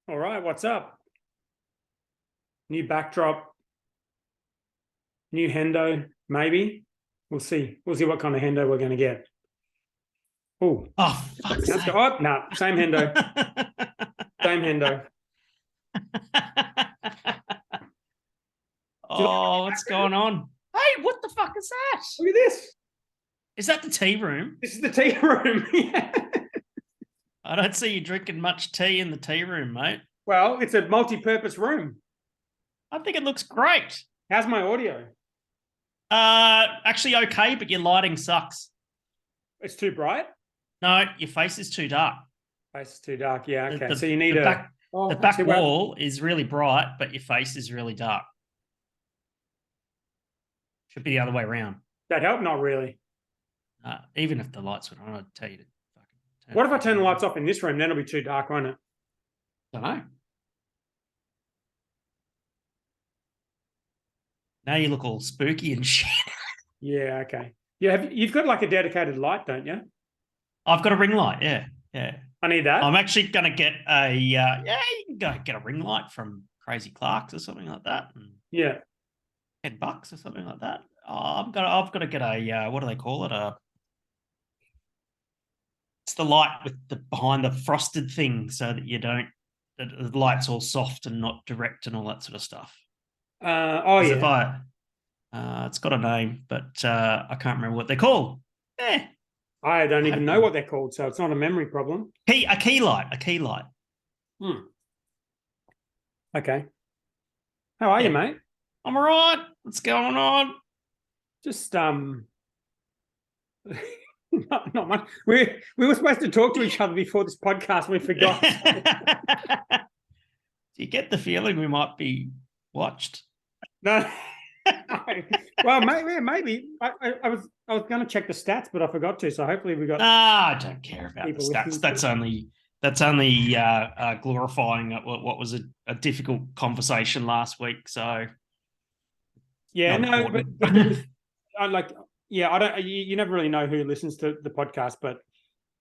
All right, what's up? New backdrop, new Hendo, maybe. We'll see. We'll see what kind of Hendo we're going to get. Oh, fuck's let's sake. go. Oh, no, same Hendo. Same Hendo. What's going on? Hey, what the fuck is that? Look at this. Is that the tea room? This is the tea room. Yeah. I don't see you drinking much tea in the tea room, mate. Well, it's a multi-purpose room. I think it looks great. How's my audio? Actually okay, but your lighting sucks. It's too bright? No, your face is too dark. Face is too dark. Yeah, okay. The So you need the back actually, wall is really bright, but your face is really dark. Should be the other way around. that help? Not really. Even if the lights were on, I'd tell you to fucking turn What if I turn the lights off in this room? Then it'll be too dark, won't it? Don't know. Now you look all spooky and shit. Yeah, okay. You've got like a dedicated light, don't you? I've got a ring light. Yeah. I need that. I'm actually going to get a you can go get a ring light from Crazy Clark's or something like that. Yeah. $10 or something like that. I've got to get a what do they call it? It's the light with the behind the frosted thing, so that you don't the light's all soft and not direct and all that sort of stuff. Yeah. If it's got a name, but I can't remember what they're called. I don't even know what they're called, so it's not a memory problem. A key light. Okay. How are you, mate? I'm all right. What's going on? Just not much. We were supposed to talk to each other before this podcast. We forgot. Do you get the feeling we might be watched? No. Well, maybe. I was going to check the stats, but I forgot to. So hopefully we got. I don't care about the stats. That's only glorifying what was a difficult conversation last week. So yeah, no, but I like. Yeah, I don't. You never really know who listens to the podcast, but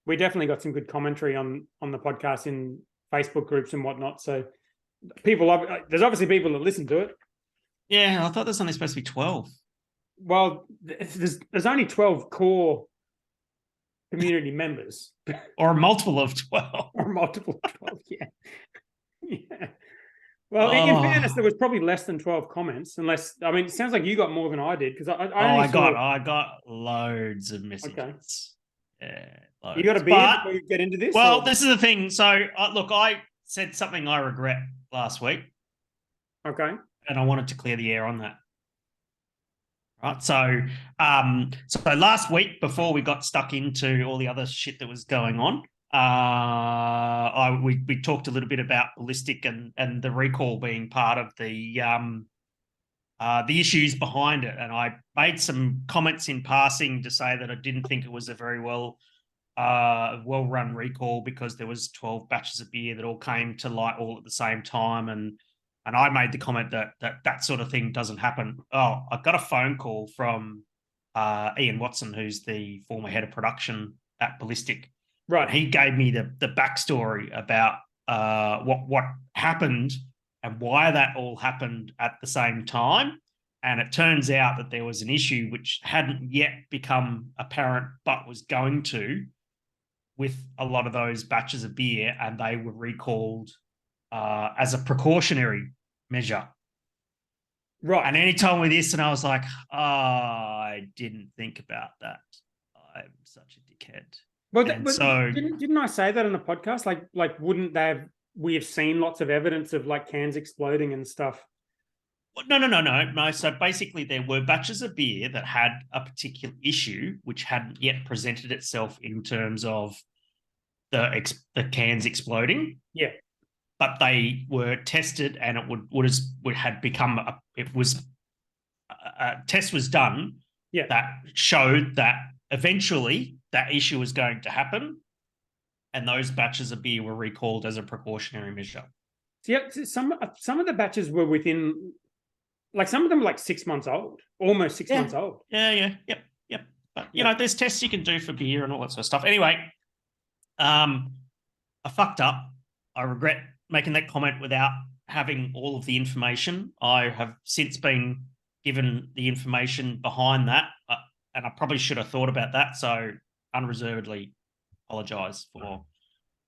we definitely got some good commentary on the podcast in Facebook groups and whatnot. So there's obviously people that listen to it. Yeah, I thought there's only supposed to be 12. Well, there's only 12 core community members. Or a multiple of 12. Or multiple of 12, yeah. Yeah. Well, in fairness, there was probably less than 12 comments, unless, I mean, it sounds like you got more than I did, because I got loads of messages. Okay. Yeah. Loads. You got a beer before you get into this? Well, this is the thing. So, look, I said something I regret last week. Okay. And I wanted to clear the air on that. Right. So last week, before we got stuck into all the other shit that was going on, we talked a little bit about Ballistic and the recall being part of the issues behind it. And I made some comments in passing to say that I didn't think it was a very well-run recall, because there was 12 batches of beer that all came to light all at the same time, and I made the comment that sort of thing doesn't happen. Oh, I got a phone call from Ian Watson, who's the former head of production at Ballistic. Right. He gave me the backstory about what happened and why that all happened at the same time. And it turns out that there was an issue which hadn't yet become apparent, but was going to, with a lot of those batches of beer, and they were recalled as a precautionary measure. Right. And anytime with this, and I was like, I didn't think about that. I'm such a dickhead. But so didn't I say that on the podcast? Like wouldn't we have seen lots of evidence of like cans exploding and stuff? No. So basically, there were batches of beer that had a particular issue which hadn't yet presented itself in terms of the cans exploding. Yeah. But they were tested, and a test was done. Yeah. That showed that eventually that issue was going to happen, and those batches of beer were recalled as a precautionary measure. Yeah, some of the batches were within, like some of them were like 6 months old, almost 6 months old. Yeah. Yep. But you know, there's tests you can do for beer and all that sort of stuff. Anyway, I fucked up. I regret making that comment without having all of the information. I have since been given the information behind that, and I probably should have thought about that. So unreservedly apologise for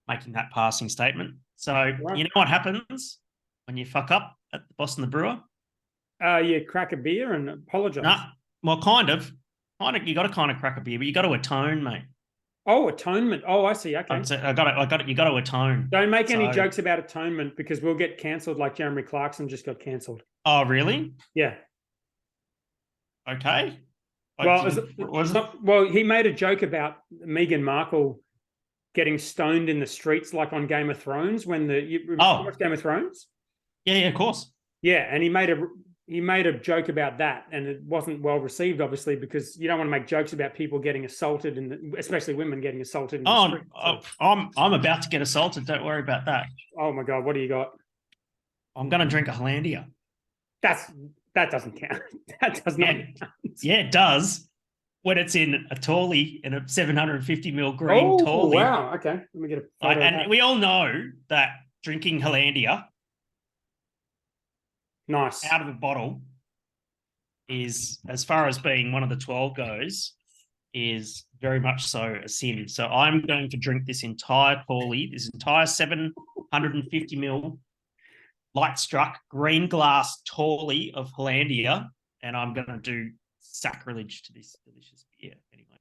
making that passing statement. So you know what happens when you fuck up at the Boss and the Brewer? You crack a beer and apologise. No, well, kind of. You got to kind of crack a beer, but you got to atone, mate. Oh, atonement. Oh, I see. Okay. I got it. You got to atone. Don't make any jokes about atonement because we'll get cancelled like Jeremy Clarkson just got cancelled. Oh, really? Yeah. Okay. Well, he made a joke about Meghan Markle getting stoned in the streets like on Game of Thrones when you watch Game of Thrones? Yeah, of course. Yeah, and he made a joke about that, and it wasn't well received, obviously, because you don't want to make jokes about people getting assaulted, especially women getting assaulted in the street. I'm about to get assaulted. Don't worry about that. Oh my God, what do you got? I'm going to drink a Hollandia. That doesn't count. That does not count. Yeah, it does. When it's in a Tawley, in a 750 ml green Tawley. Oh, wow. Okay. Let me get a photo and we all know that drinking Hollandia out of a bottle is, as far as being one of the 12 goes, is very much so a sin. So I'm going to drink this entire Tawley, this entire 750 ml light struck green glass Tawley of Hollandia, and I'm going to do sacrilege to this delicious beer anyway.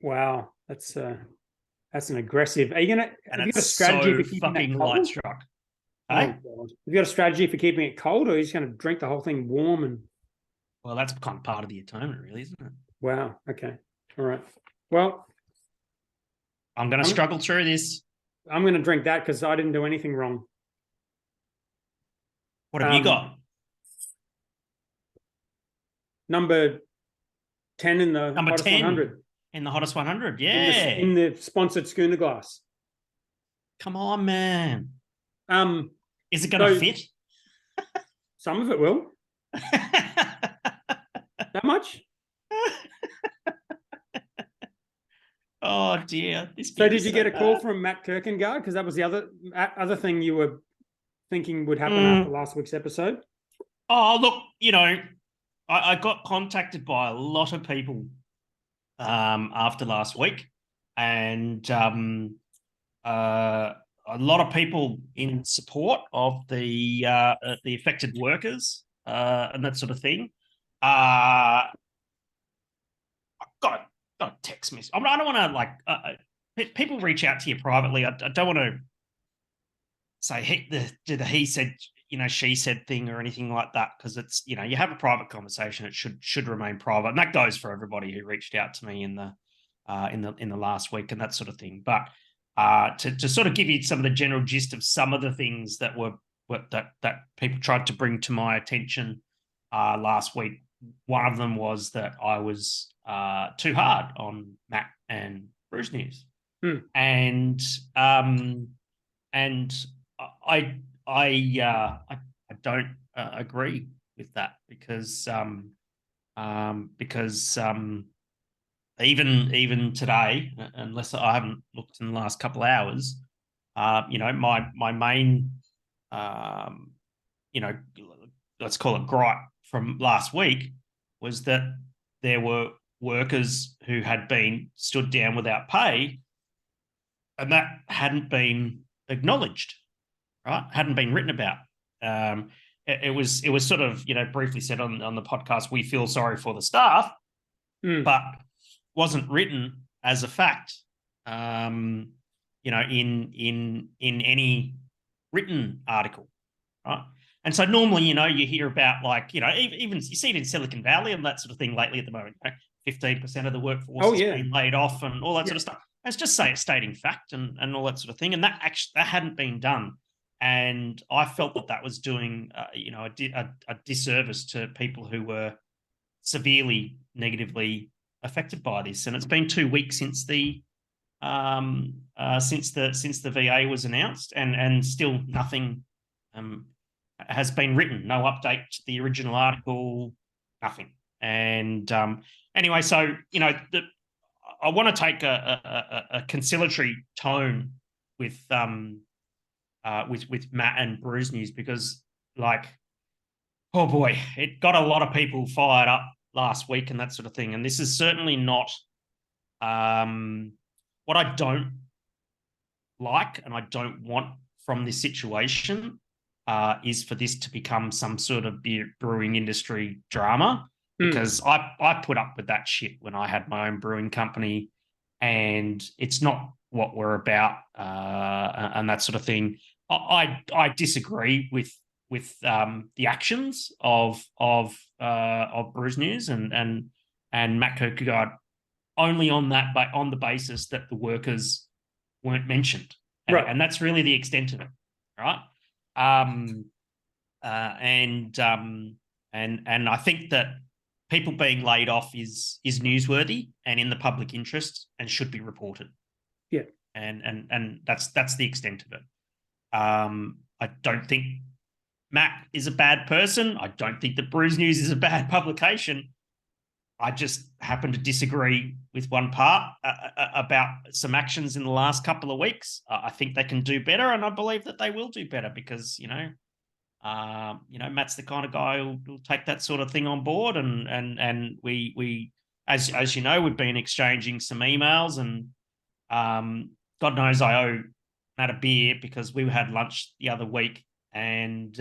Wow, that's an aggressive. Are you gonna? And have you got a strategy for keeping fucking that cold? Light struck. Hey? Oh, have you got a strategy for keeping it cold, or are you just going to drink the whole thing warm? And well, that's kind of part of the atonement, really, isn't it? Wow. Okay. All right. Well, I'm going to struggle through this. I'm going to drink that because I didn't do anything wrong. What have you got? Number 10 in the Number hottest 10 100. In the hottest 100, yeah. In the sponsored schooner glass. Come on, man. Is it going to fit? Some of it will. That much? Oh, dear. So did you get a call from Matt Kirkengard? Because that was the other thing you were thinking would happen after last week's episode. Oh, look, I got contacted by a lot of people after last week, and a lot of people in support of the affected workers and that sort of thing. I got a text message. I don't want to people reach out to you privately. I don't want to say he said, she said thing or anything like that, because it's, you have a private conversation. It should remain private, and that goes for everybody who reached out to me in the last week and that sort of thing. But to sort of give you some of the general gist of some of the things that that people tried to bring to my attention last week. One of them was that I was too hard on Matt and Brews News, and I don't agree with that because even today, unless I haven't looked in the last couple of hours, my main let's call it gripe from last week was that there were workers who had been stood down without pay, and that hadn't been acknowledged. Right, hadn't been written about. It was sort of briefly said on the podcast. We feel sorry for the staff, but wasn't written as a fact. In any written article, right? And so normally, you hear about even you see it in Silicon Valley and that sort of thing lately at the moment. 15% of the workforce is being laid off and all that sort of stuff. It's just stating fact and all that sort of thing. And that hadn't been done. And I felt that was doing, a disservice to people who were severely negatively affected by this. And it's been 2 weeks since the VA was announced, and still nothing has been written. No update to the original article, nothing. And anyway, so I want to take a conciliatory tone with with Matt and Brews News, because like, oh boy, it got a lot of people fired up last week and that sort of thing. And this is certainly not what I don't like and I don't want from this situation is for this to become some sort of brewing industry drama, because I put up with that shit when I had my own brewing company, and it's not what we're about and that sort of thing. I disagree with the actions of Brews News and Matt Kirkegaard only on the basis that the workers weren't mentioned, and that's really the extent of it, right? And I think that people being laid off is newsworthy and in the public interest and should be reported. Yeah, and that's the extent of it. I don't think Matt is a bad person. I don't think that Brews News is a bad publication. I just happen to disagree with one part about some actions in the last couple of weeks. I think they can do better, and I believe that they will do better because Matt's the kind of guy who'll take that sort of thing on board, and we as you know, we've been exchanging some emails, and God knows I owe Matt a beer because we had lunch the other week, and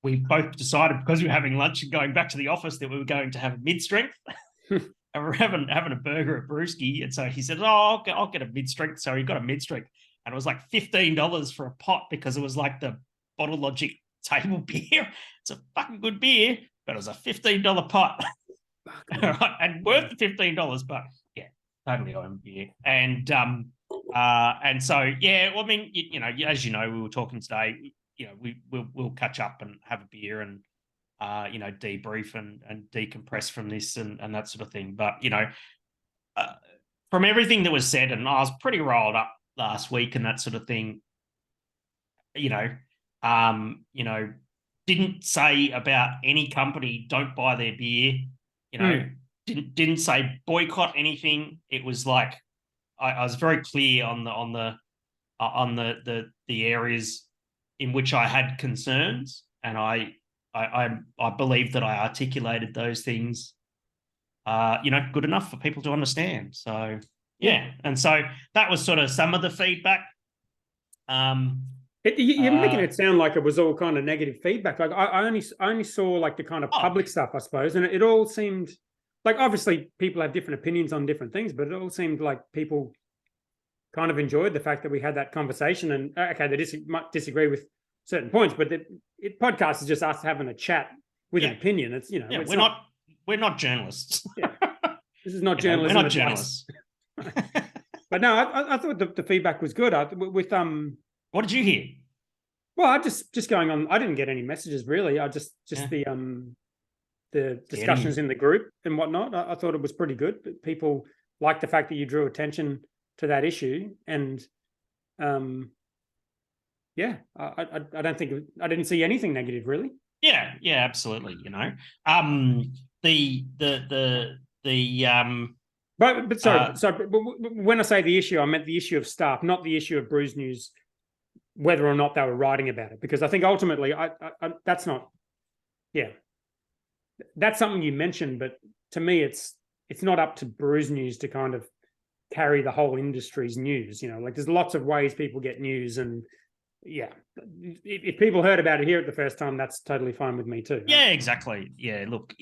we both decided, because we were having lunch and going back to the office, that we were going to have a mid-strength. And we're having a burger at Brewski. And so he said, oh, I'll get a mid-strength. So he got a mid-strength. And it was like $15 for a pot because it was like the Bottle Logic table beer. It's a fucking good beer, but it was a $15 pot. Right? And worth the $15, but yeah, totally owe him beer. And so, yeah, well, I mean, as you know, we were talking today, we'll catch up and have a beer and debrief and decompress from this and that sort of thing. But from everything that was said, and I was pretty rolled up last week and that sort of thing. Didn't say about any company don't buy their beer. Didn't say boycott anything. It was like I was very clear on the areas in which I had concerns, and I believe that I articulated those things, good enough for people to understand. So yeah, and so that was sort of some of the feedback. You're making it sound like it was all kind of negative feedback. Like I only saw like the kind of public stuff, I suppose, and it all seemed like, obviously people have different opinions on different things, but it all seemed like people kind of enjoyed the fact that we had that conversation. And okay, they might disagree with certain points, but podcast is just us having a chat with an opinion. It's we're not journalists. Yeah. This is not journalism. We're not journalists. But no, I thought the feedback was good. With What did you hear? Well, I just going on. I didn't get any messages really. I just the discussions in the group and whatnot. I thought it was pretty good. But people liked the fact that you drew attention to that issue, and I don't think I didn't see anything negative really. Yeah, absolutely. But when I say the issue, I meant the issue of staff, not the issue of Brews News, whether or not they were writing about it. Because I think ultimately, that's not, that's something you mentioned, but to me, it's not up to Brews News to kind of carry the whole industry's news. Like there's lots of ways people get news, and if people heard about it here at the first time, that's totally fine with me too. Yeah, exactly. Yeah, look,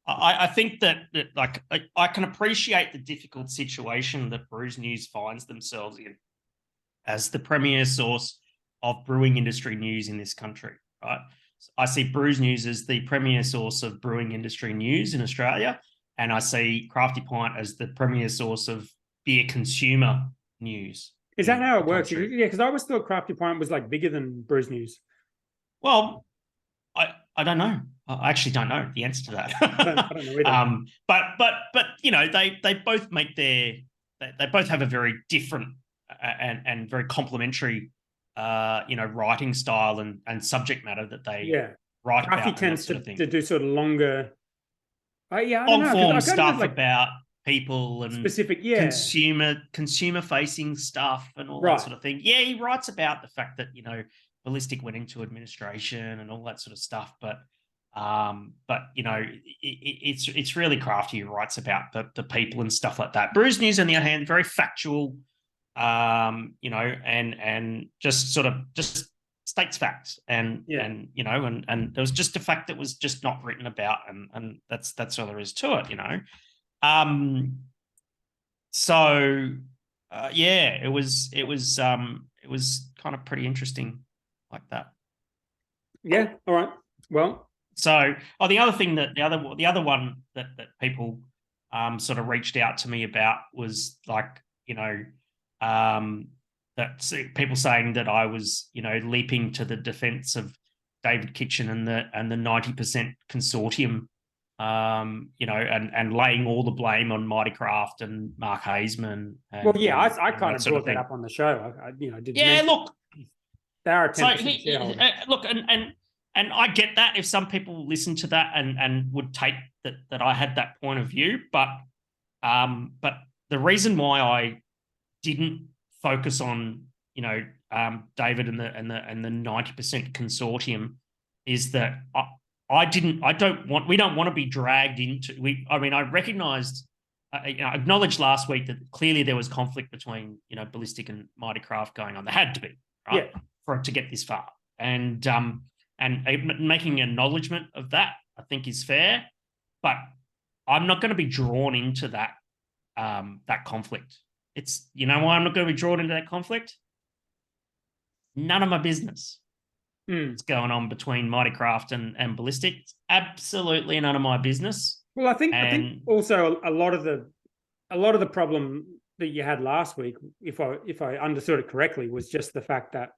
I think that like I can appreciate the difficult situation that Brews News finds themselves in as the premier source of brewing industry news in this country, right? I see Brews News as the premier source of brewing industry news in Australia, and I see Crafty Pint as the premier source of beer consumer news. Is that how it works? Yeah, because I always thought Crafty Pint was like bigger than Brews News. Well, I don't know. I actually don't know the answer to that. I don't know either. But they both make they both have a very different and very complementary writing style and subject matter that they write about. Crafty tends to do sort of longer, long form stuff about people and specific, consumer facing stuff and all that sort of thing. Yeah, he writes about the fact that, Ballistic went into administration and all that sort of stuff, but it's really crafty. He writes about the people and stuff like that. Brews News, on the other hand, very factual, and just sort of just states facts, and there was just a fact that was just not written about, and that's all there is to it, it was kind of pretty interesting like that. Yeah. All right. Well, so the other thing that the other one that people sort of reached out to me about was like, that people saying that I was, leaping to the defense of David Kitchen and the 90% consortium, and laying all the blame on Mighty Craft and Mark Haseman. I kind of brought that up on the show. I did. Yeah, look, they are a 10% shareholder. Look, and I get that if some people listen to that and would take that I had that point of view, but the reason why I didn't focus on David and the 90% consortium is that we don't want to be dragged into. I recognized, acknowledged last week that clearly there was conflict between Ballistic and Mighty Craft going on. There had to be, right, for it to get this far, and making acknowledgement of that, I think, is fair, but I'm not going to be drawn into that conflict. It's, why I'm not going to be drawn into that conflict? None of my business. What's going on between Mighty Craft and Ballistic? It's absolutely none of my business. Well, I think also a lot of the problem that you had last week, if I understood it correctly, was just the fact that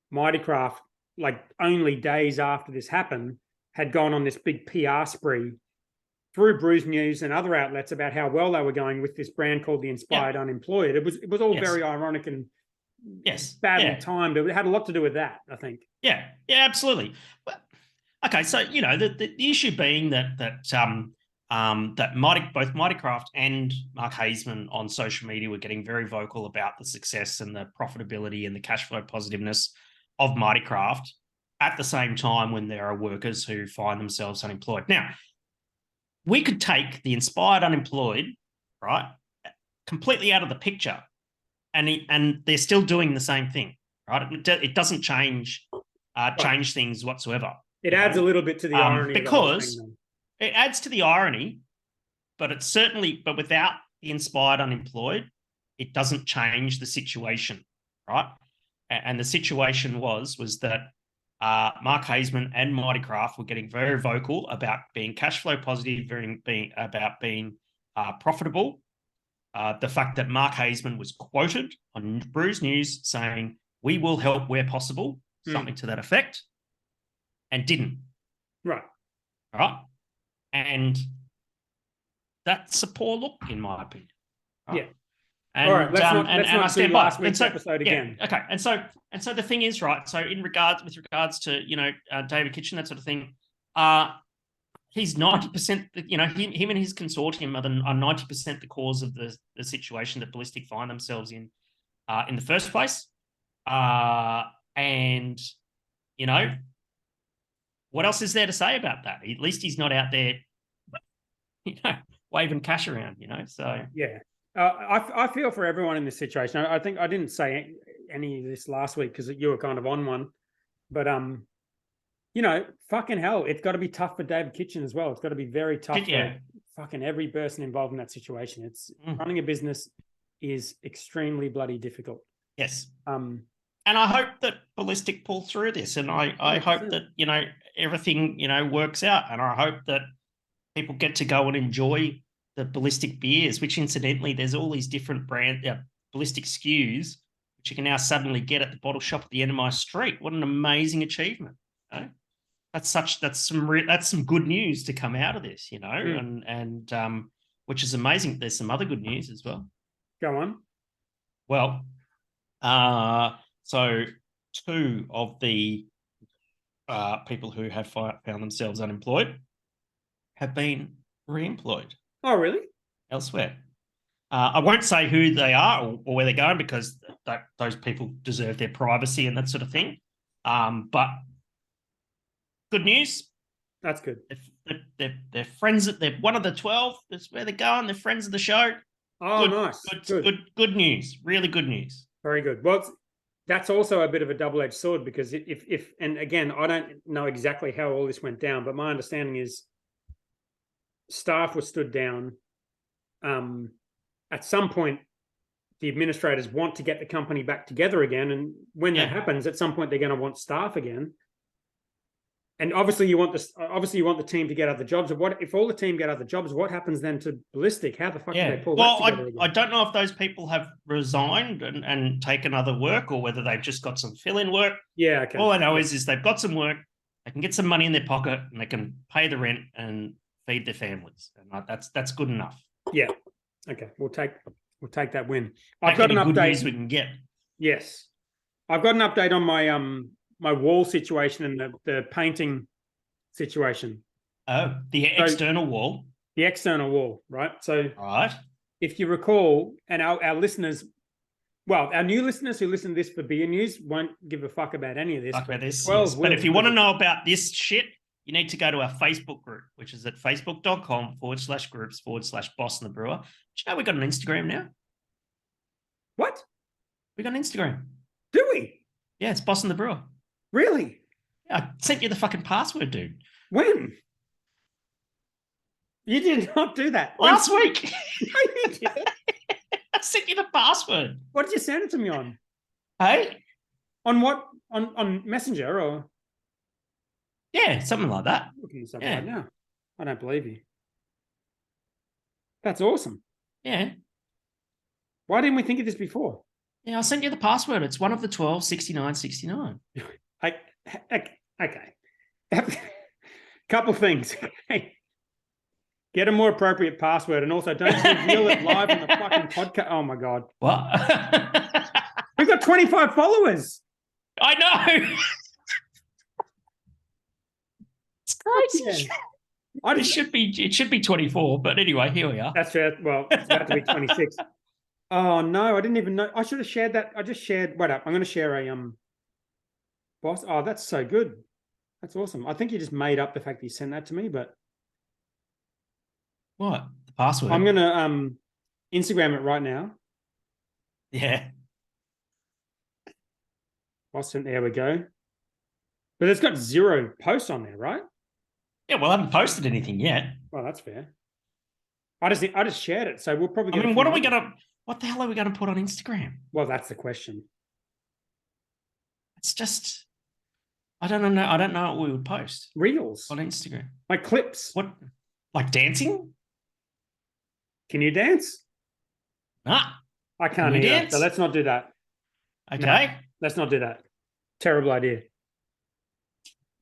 Mighty Craft, like only days after this happened, had gone on this big PR spree through Brews News and other outlets about how well they were going with this brand called the Inspired Unemployed. It was all very ironic and badly timed. It had a lot to do with that, I think. Yeah, absolutely. Well, okay, so the issue being that both Mighty Craft and Mark Haseman on social media were getting very vocal about the success and the profitability and the cash flow positiveness of Mighty Craft at the same time when there are workers who find themselves unemployed. Now, we could take the Inspired Unemployed, right, completely out of the picture, and they're still doing the same thing, right? It doesn't change things whatsoever. It adds a little bit to the irony, because it adds to the irony, but without the Inspired Unemployed, it doesn't change the situation, right? And the situation was that Mark Haseman and Mighty Craft were getting very vocal about being cash flow positive, being profitable. The fact that Mark Haseman was quoted on Brews News saying, "We will help where possible," something to that effect, and didn't. Right. And that's a poor look, in my opinion. Right? Yeah. And, all right, let's not do last week's episode again. Okay, and so the thing is, right, so with regards to David Kitchen, that sort of thing, he's 90%. Him and his consortium are 90% the cause of the situation that Ballistic find themselves in the first place. And what else is there to say about that? At least he's not out there, waving cash around. So yeah. I feel for everyone in this situation. I think I didn't say any of this last week because you were kind of on one, but fucking hell, it's got to be tough for David Kitchen as well. It's got to be very tough for fucking every person involved in that situation. It's running a business is extremely bloody difficult. Yes. And I hope that Ballistic pull through this, and I hope that everything works out, and I hope that people get to go and enjoy the Ballistic beers, which incidentally, there's all these different Ballistic SKUs, which you can now suddenly get at the bottle shop at the end of my street. What an amazing achievement! That's some good news to come out of this, and which is amazing. There's some other good news as well. Go on. Well, so two of the people who have found themselves unemployed have been re-employed. Oh, really? elsewhere. I won't say who they are or where they're going because those people deserve their privacy and that sort of thing. But good news. That's good. They're friends. They're one of the 12. That's where they're going. They're friends of the show. Oh, nice. Good news. Really good news. Very good. Well, that's also a bit of a double-edged sword because if and again, I don't know exactly how all this went down, but my understanding is staff were stood down. At some point, the administrators want to get the company back together again, and when that happens, at some point they're going to want staff again. And obviously, you want the team to get other jobs. What if all the team get other jobs? What happens then to Ballistic? How the fuck do they pull that together again? I don't know if those people have resigned and taken other work, or whether they've just got some fill-in work. Yeah, okay. All I know is they've got some work. They can get some money in their pocket, and they can pay the rent and feed their families. And that's good enough. Yeah. Okay. We'll take that win. I've got an update. Good news we can get. Yes, I've got an update on my my wall situation and the painting situation. Oh, the external wall. The external wall, right? So, right. If you recall, and our listeners, well, our new listeners who listen to this for beer news won't give a fuck about any of this. Yes. But if you want to know about this shit, you need to go to our Facebook group, which is at facebook.com/groups/Boss and the Brewer. Do you know we got an Instagram now? What? We got an Instagram. Do we? Yeah, it's Boss and the Brewer. Really? Yeah, I sent you the fucking password, dude. When? You did not do that. Last week. No, you didn't. I sent you the password. What did you send it to me on? Hey? On what? On Messenger or? Yeah, something like that. I'm looking this up right now. I don't believe you. That's awesome. Yeah. Why didn't we think of this before? Yeah, I sent you the password. It's one of the 12, 6969. Okay. Couple things. Get a more appropriate password, and also don't reveal it live on the fucking podcast. Oh my God. What? We've got 25 followers. I know. It's crazy. Yeah. It should be 24, but anyway, here we are. That's fair. Well, it's about to be 26. Oh no, I didn't even know. I should have shared that. I just shared. Wait up. I'm going to share a boss. Oh, that's so good. That's awesome. I think you just made up the fact that you sent that to me, but what? The password? I'm going to Instagram it right now. Yeah. Boston, there we go. But it's got 0 posts on there, right? Yeah, well, I haven't posted anything yet. Well, that's fair. I just shared it, so we'll probably get what the hell are we gonna put on Instagram? Well, that's the question. It's just I don't know what we would post. Reels on Instagram. Like clips. What? Like dancing? Can you dance? Nah. I can't either, dance? So let's not do that. Okay. No, let's not do that. Terrible idea.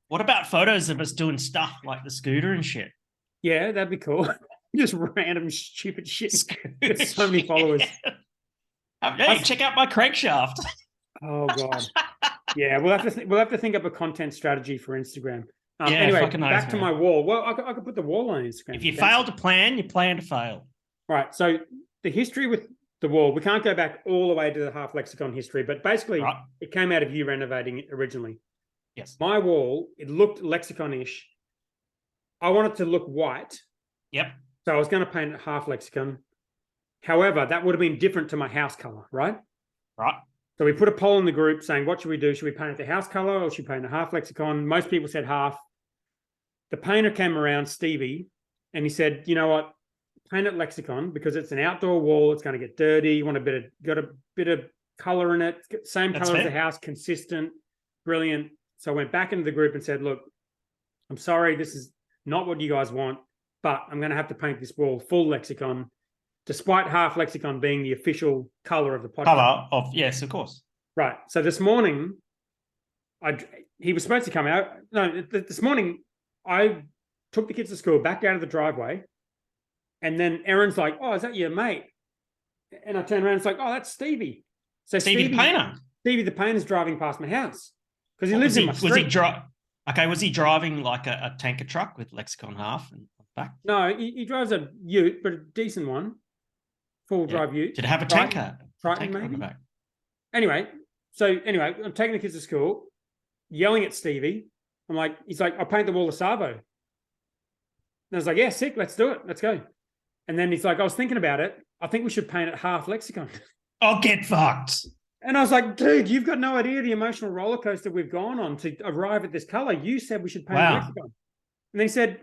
What about photos of us doing stuff like the scooter and shit? Yeah, that'd be cool. Just random stupid shit. There's so many followers. Hey, check out my crankshaft. Oh God. Yeah, we'll have to think up a content strategy for Instagram. Yeah, anyway, back to my wall. Well, I could put the wall on Instagram. If you fail to plan, you plan to fail. Right. So the history with the wall, we can't go back all the way to the Half Lexicon history, but basically it came out of you renovating it originally. Yes. My wall, it looked lexicon-ish. I wanted to look white. Yep. So I was going to paint it Half Lexicon. However, that would have been different to my house color, right? Right. So we put a poll in the group saying, what should we do? Should we paint it the house color or should we paint it Half Lexicon? Most people said half. The painter came around, Stevie, and he said, you know what? Paint it Lexicon because it's an outdoor wall. It's going to get dirty. You want got a bit of color in it. Same color as the house, consistent, brilliant. So I went back into the group and said, look, I'm sorry, this is not what you guys want, but I'm going to have to paint this wall full Lexicon, despite Half Lexicon being the official color of the podcast. Color of, yes, of course. Right. So this morning, he was supposed to come out. No, this morning, I took the kids to school, back out of the driveway, and then Erin's like, oh, is that your mate? And I turned around and it's like, oh, that's Stevie. So Stevie the painter. Stevie the painter's driving past my house because he lives in my street. Was he driving like a tanker truck with Lexicon half and back? No, he drives a Ute, but a decent one. Full drive Ute. Did it have a tanker? Triton tanker maybe? on the back. Anyway, I'm taking the kids to school, yelling at Stevie. He's like, I'll paint the wall of Savo. And I was like, yeah, sick, let's do it. Let's go. And then he's like, I was thinking about it. I think we should paint it Half Lexicon. Oh, get fucked. And I was like, dude, you've got no idea the emotional roller coaster we've gone on to arrive at this color. You said we should paint Lexicon. And they said,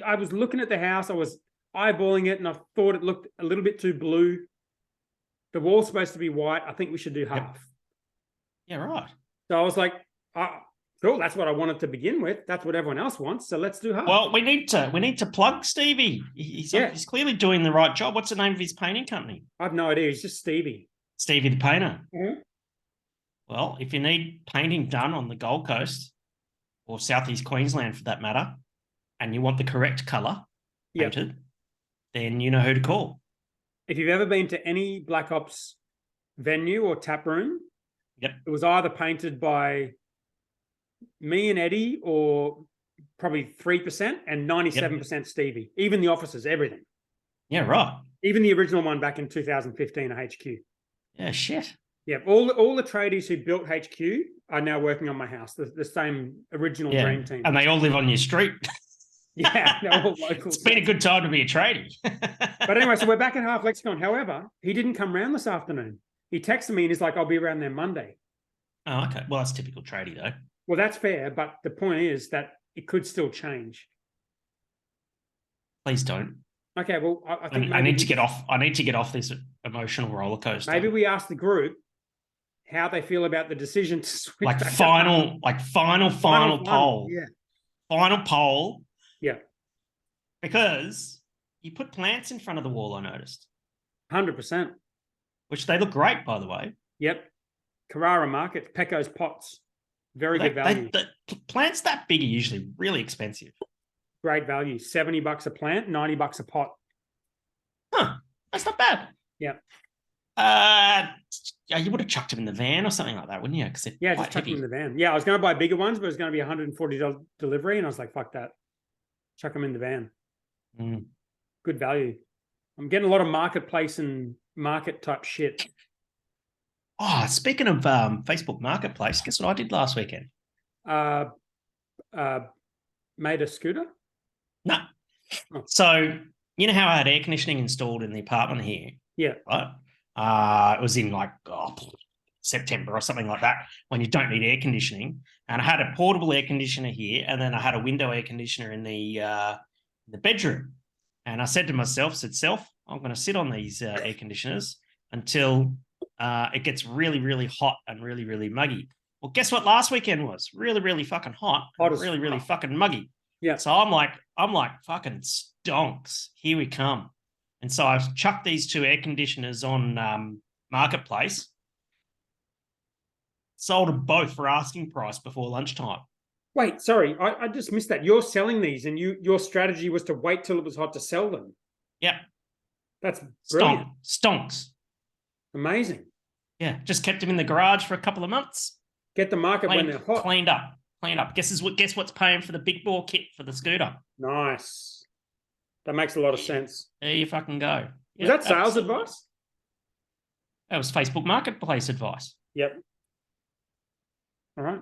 I was looking at the house, I was eyeballing it, and I thought it looked a little bit too blue. The wall's supposed to be white. I think we should do half. Yeah, right. So I was like, cool, that's what I wanted to begin with. That's what everyone else wants. So let's do half. Well, we need to plug Stevie. He's clearly doing the right job. What's the name of his painting company? I have no idea. He's just Stevie. Stevie the painter. Mm-hmm. Well, if you need painting done on the Gold Coast or Southeast Queensland for that matter, and you want the correct colour painted, then you know who to call. If you've ever been to any Black Ops venue or tap room, it was either painted by me and Eddie or probably 3% and 97% Stevie. Even the offices, everything. Yeah, right. Even the original one back in 2015 at HQ. Yeah, shit. Yeah, all the tradies who built HQ are now working on my house. The same original dream team. And they all live on your street. Yeah, they're all local. It's been a good time to be a tradie. But anyway, so we're back at Half Lexicon. However, he didn't come round this afternoon. He texted me and he's like, I'll be around there Monday. Oh, okay. Well, that's typical tradie though. Well, that's fair, but the point is that it could still change. Please don't. Okay, well, I think I need to get off. I need to get off this emotional roller coaster. Maybe we ask the group how they feel about the decision to switch. Final poll. Yeah. Final poll. Yeah. Because you put plants in front of the wall, I noticed. 100%. Which they look great, by the way. Yep. Carrara Market, Pecco's pots. Very good value. The plants that big are usually really expensive. Great value. $70 a plant, $90 a pot. Huh. That's not bad. Yeah. You would have chucked them in the van or something like that, wouldn't you? Just chuck them in the van. Yeah, I was going to buy bigger ones, but it was going to be $140 delivery, and I was like, fuck that. Chuck them in the van. Mm. Good value. I'm getting a lot of marketplace and market type shit. Oh, speaking of Facebook Marketplace, guess what I did last weekend? Made a scooter? No. Oh. So, you know how I had air conditioning installed in the apartment here? Yeah. Right? It was in September or something like that, when you don't need air conditioning. And I had a portable air conditioner here, and then I had a window air conditioner in the bedroom. And I said to myself, I'm going to sit on these air conditioners until it gets really, really hot and really, really muggy. Well, guess what last weekend was? Really, really fucking hot. Really, really fucking muggy. Yeah. So I'm like, fucking stonks. Here we come. And so I've chucked these two air conditioners on Marketplace. Sold them both for asking price before lunchtime. Wait, sorry, I just missed that. You're selling these, and your strategy was to wait till it was hot to sell them. Yep. That's brilliant. Stonks. Amazing. Yeah, just kept them in the garage for a couple of months. Get the market when they're hot. Cleaned up. Guess what's paying for the big bore kit for the scooter? Nice. That makes a lot of sense. There you fucking go. Is that sales advice? That was Facebook Marketplace advice. Yep. All right.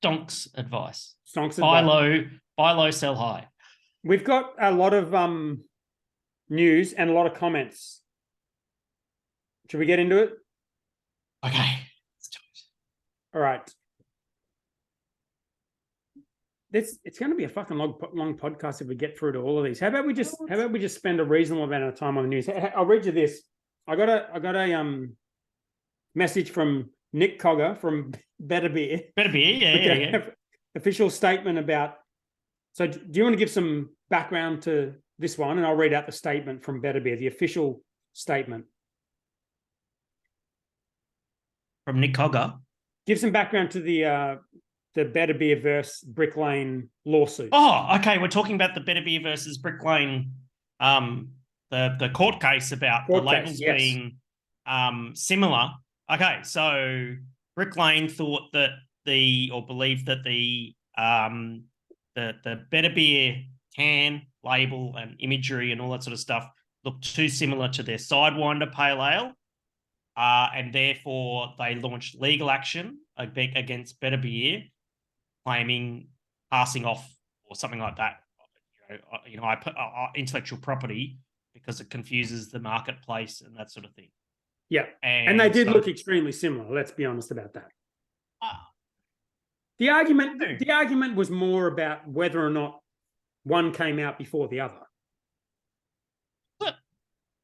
Stonks advice. Buy low, sell high. We've got a lot of news and a lot of comments. Should we get into it? Okay, let's do it. All right. It's going to be a fucking long podcast if we get through to all of these. How about we just spend a reasonable amount of time on the news? I'll read you this. I got a message from Nick Cogger from Better Beer. Better Beer, yeah. Official statement about. So, do you want to give some background to this one, and I'll read out the statement from Better Beer, the official statement from Nick Cogger. Give some background to the Better Beer versus Brick Lane lawsuit. Oh, okay. We're talking about the Better Beer versus Brick Lane, the court case about the labels being similar. Okay, so Brick Lane thought that believed that the Better Beer can label and imagery and all that sort of stuff looked too similar to their Sidewinder Pale Ale. And therefore, they launched legal action against Better Beer, claiming passing off or something like that. Intellectual property because it confuses the marketplace and that sort of thing. Yeah, and they did look extremely similar. Let's be honest about that. The argument was more about whether or not one came out before the other. What?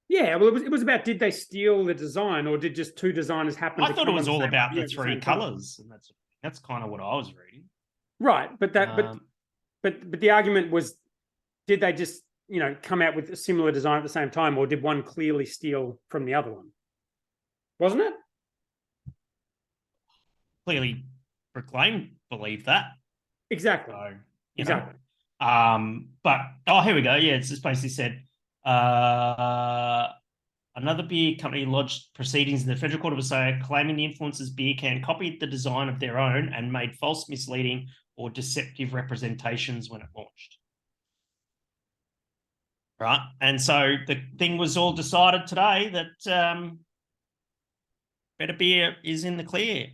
Yeah, well, it was about, did they steal the design, or did just two designers happen? I thought it was all about the three colors, and that's kind of what I was reading. Right, but the argument was, did they just come out with a similar design at the same time, or did one clearly steal from the other one? Wasn't it? Clearly, Bricklane believed that. Exactly. So, exactly. But here we go. Yeah, it's just basically said another beer company lodged proceedings in the Federal Court of Australia claiming the influencers beer can copied the design of their own and made false, misleading, or deceptive representations when it launched. Right, and so the thing was all decided today that Better Beer is in the clear.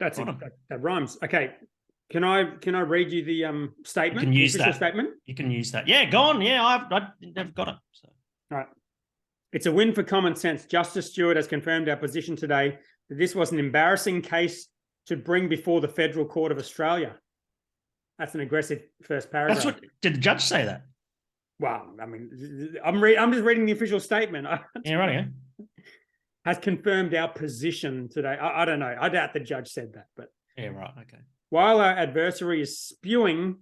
That rhymes. Okay, can I read you the statement? You can use the official that statement. You can use that. Yeah, go on. Yeah, I never got it. So. All right. It's a win for common sense. Justice Stewart has confirmed our position today that this was an embarrassing case to bring before the Federal Court of Australia. That's an aggressive first paragraph. Did the judge say that? Well, I mean, I'm just reading the official statement. Yeah, right. Yeah. Has confirmed our position today. I don't know. I doubt the judge said that, but yeah, right. Okay. While our adversary is spewing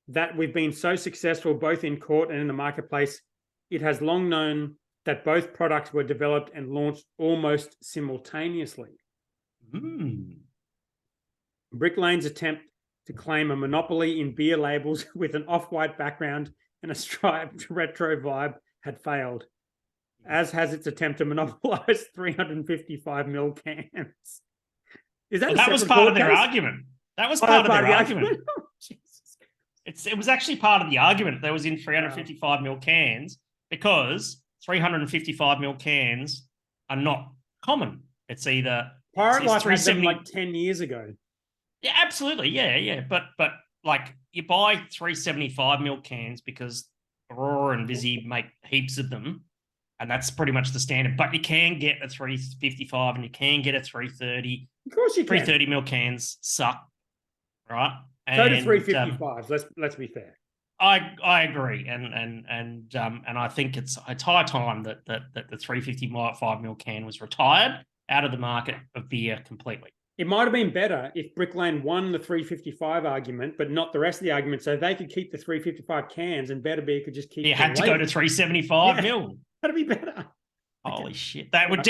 that we've been so successful both in court and in the marketplace, it has long known that both products were developed and launched almost simultaneously. Brick Lane's attempt to claim a monopoly in beer labels with an off-white background and a striped retro vibe had failed, as has its attempt to monopolize 355ml cans. That was part of their argument. That was part of their argument. It was actually part of the argument that was in 355ml cans because 355ml cans are not common. It's either Pirate Life had them like 10 years ago. Yeah, absolutely. Yeah. But like you buy 375ml cans because Brewer and Vizzy make heaps of them, and that's pretty much the standard. But you can get a 355 and you can get a 330. Of course you can. 330ml cans suck, right? So do 355s. Let's be fair. I agree, and I think it's high time that the 355ml can was retired out of the market of beer completely. It might have been better if Brick Lane won the 355 argument, but not the rest of the argument, so they could keep the 355 cans and Better Beer could just keep. You had to go to 375ml. That'd be better. Holy shit! That would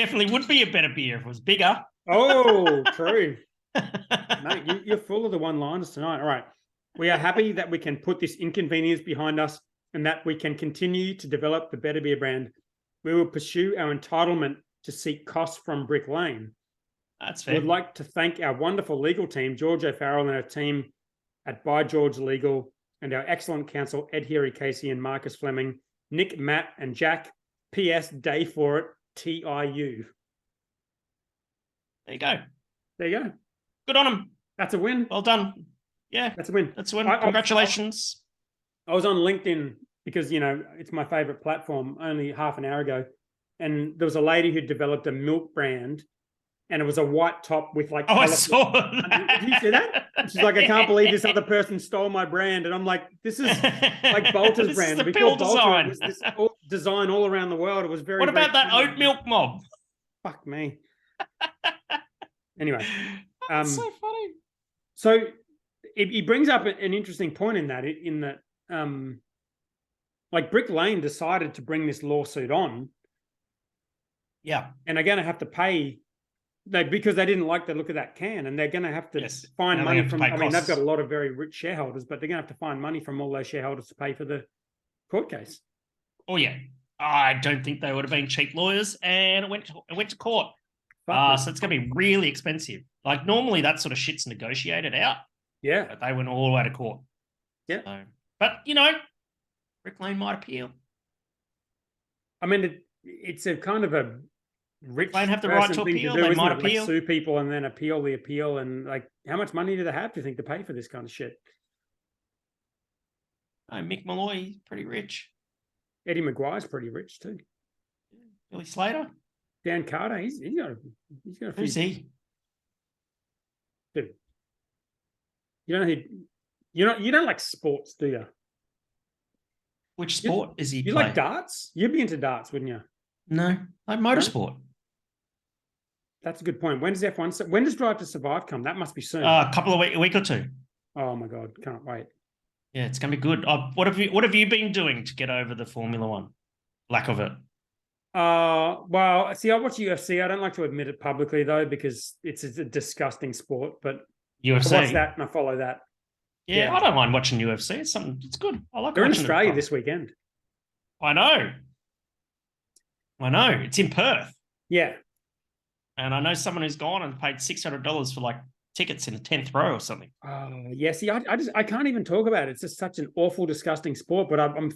be a better beer if it was bigger. Oh, true. Mate, you're full of the one-liners tonight. All right. We are happy that we can put this inconvenience behind us and that we can continue to develop the Better Beer brand. We will pursue our entitlement to seek costs from Brick Lane. That's fair. We'd like to thank our wonderful legal team, George O'Farrell and our team at By George Legal, and our excellent counsel, Ed Heary Casey and Marcus Fleming, Nick, Matt, and Jack. P.S. Day for it, TIU. There you go. There you go. Good on them. That's a win. Well done. Yeah. That's a win. That's a win. Congratulations. I was on LinkedIn because, it's my favorite platform only half an hour ago. And there was a lady who developed a milk brand and it was a white top with like... Oh, I saw that. Did you see that? She's like, I can't believe this other person stole my brand. And I'm like, this is like Bolter's brand. This is the Bill design. It was this design all around the world. It was very... What about that oat milk mob? Fuck me. Anyway. That's so funny. So he brings up an interesting point in that like Brick Lane decided to bring this lawsuit on. Yeah. And they're going to have to pay because they didn't like the look of that can, and they're going to have to find money from, they've got a lot of very rich shareholders, but they're going to have to find money from all those shareholders to pay for the court case. Oh, yeah. I don't think they would have been cheap lawyers, and it went to court. So it's going to be really expensive. Like normally that sort of shit's negotiated out. Yeah. But they went all the way to court. Yeah. So, but, Rick Lane might appeal. I mean, it's a kind of a rich Lane have the right to thing appeal. do, They isn't might it? appeal. Like sue people and then appeal the appeal, and like how much money do they have, do you think, to pay for this kind of shit? Oh, Mick Malloy, pretty rich. Eddie Maguire's pretty rich too. Billy Slater. Dan Carter, he's got a few. Who's he? Dude. You know you don't like sports, do you? Which sport is he You play? like darts? You'd be into darts, wouldn't you? No, like motorsport. That's a good point. When does Drive to Survive come? That must be soon. A couple of a week or two. Oh my God, can't wait. Yeah, it's gonna be good. What have you been doing to get over the Formula One lack of it? Well, see, I watch UFC. I don't like to admit it publicly though, because it's a disgusting sport. But UFC. I watch that and I follow that. Yeah, I don't mind watching UFC. It's good. I like. They're in watching Australia this weekend. I know. It's in Perth. Yeah. And I know someone who's gone and paid $600 for like tickets in the 10th row or something. Yeah. See, I can't even talk about it. It's just such an awful, disgusting sport. But I'm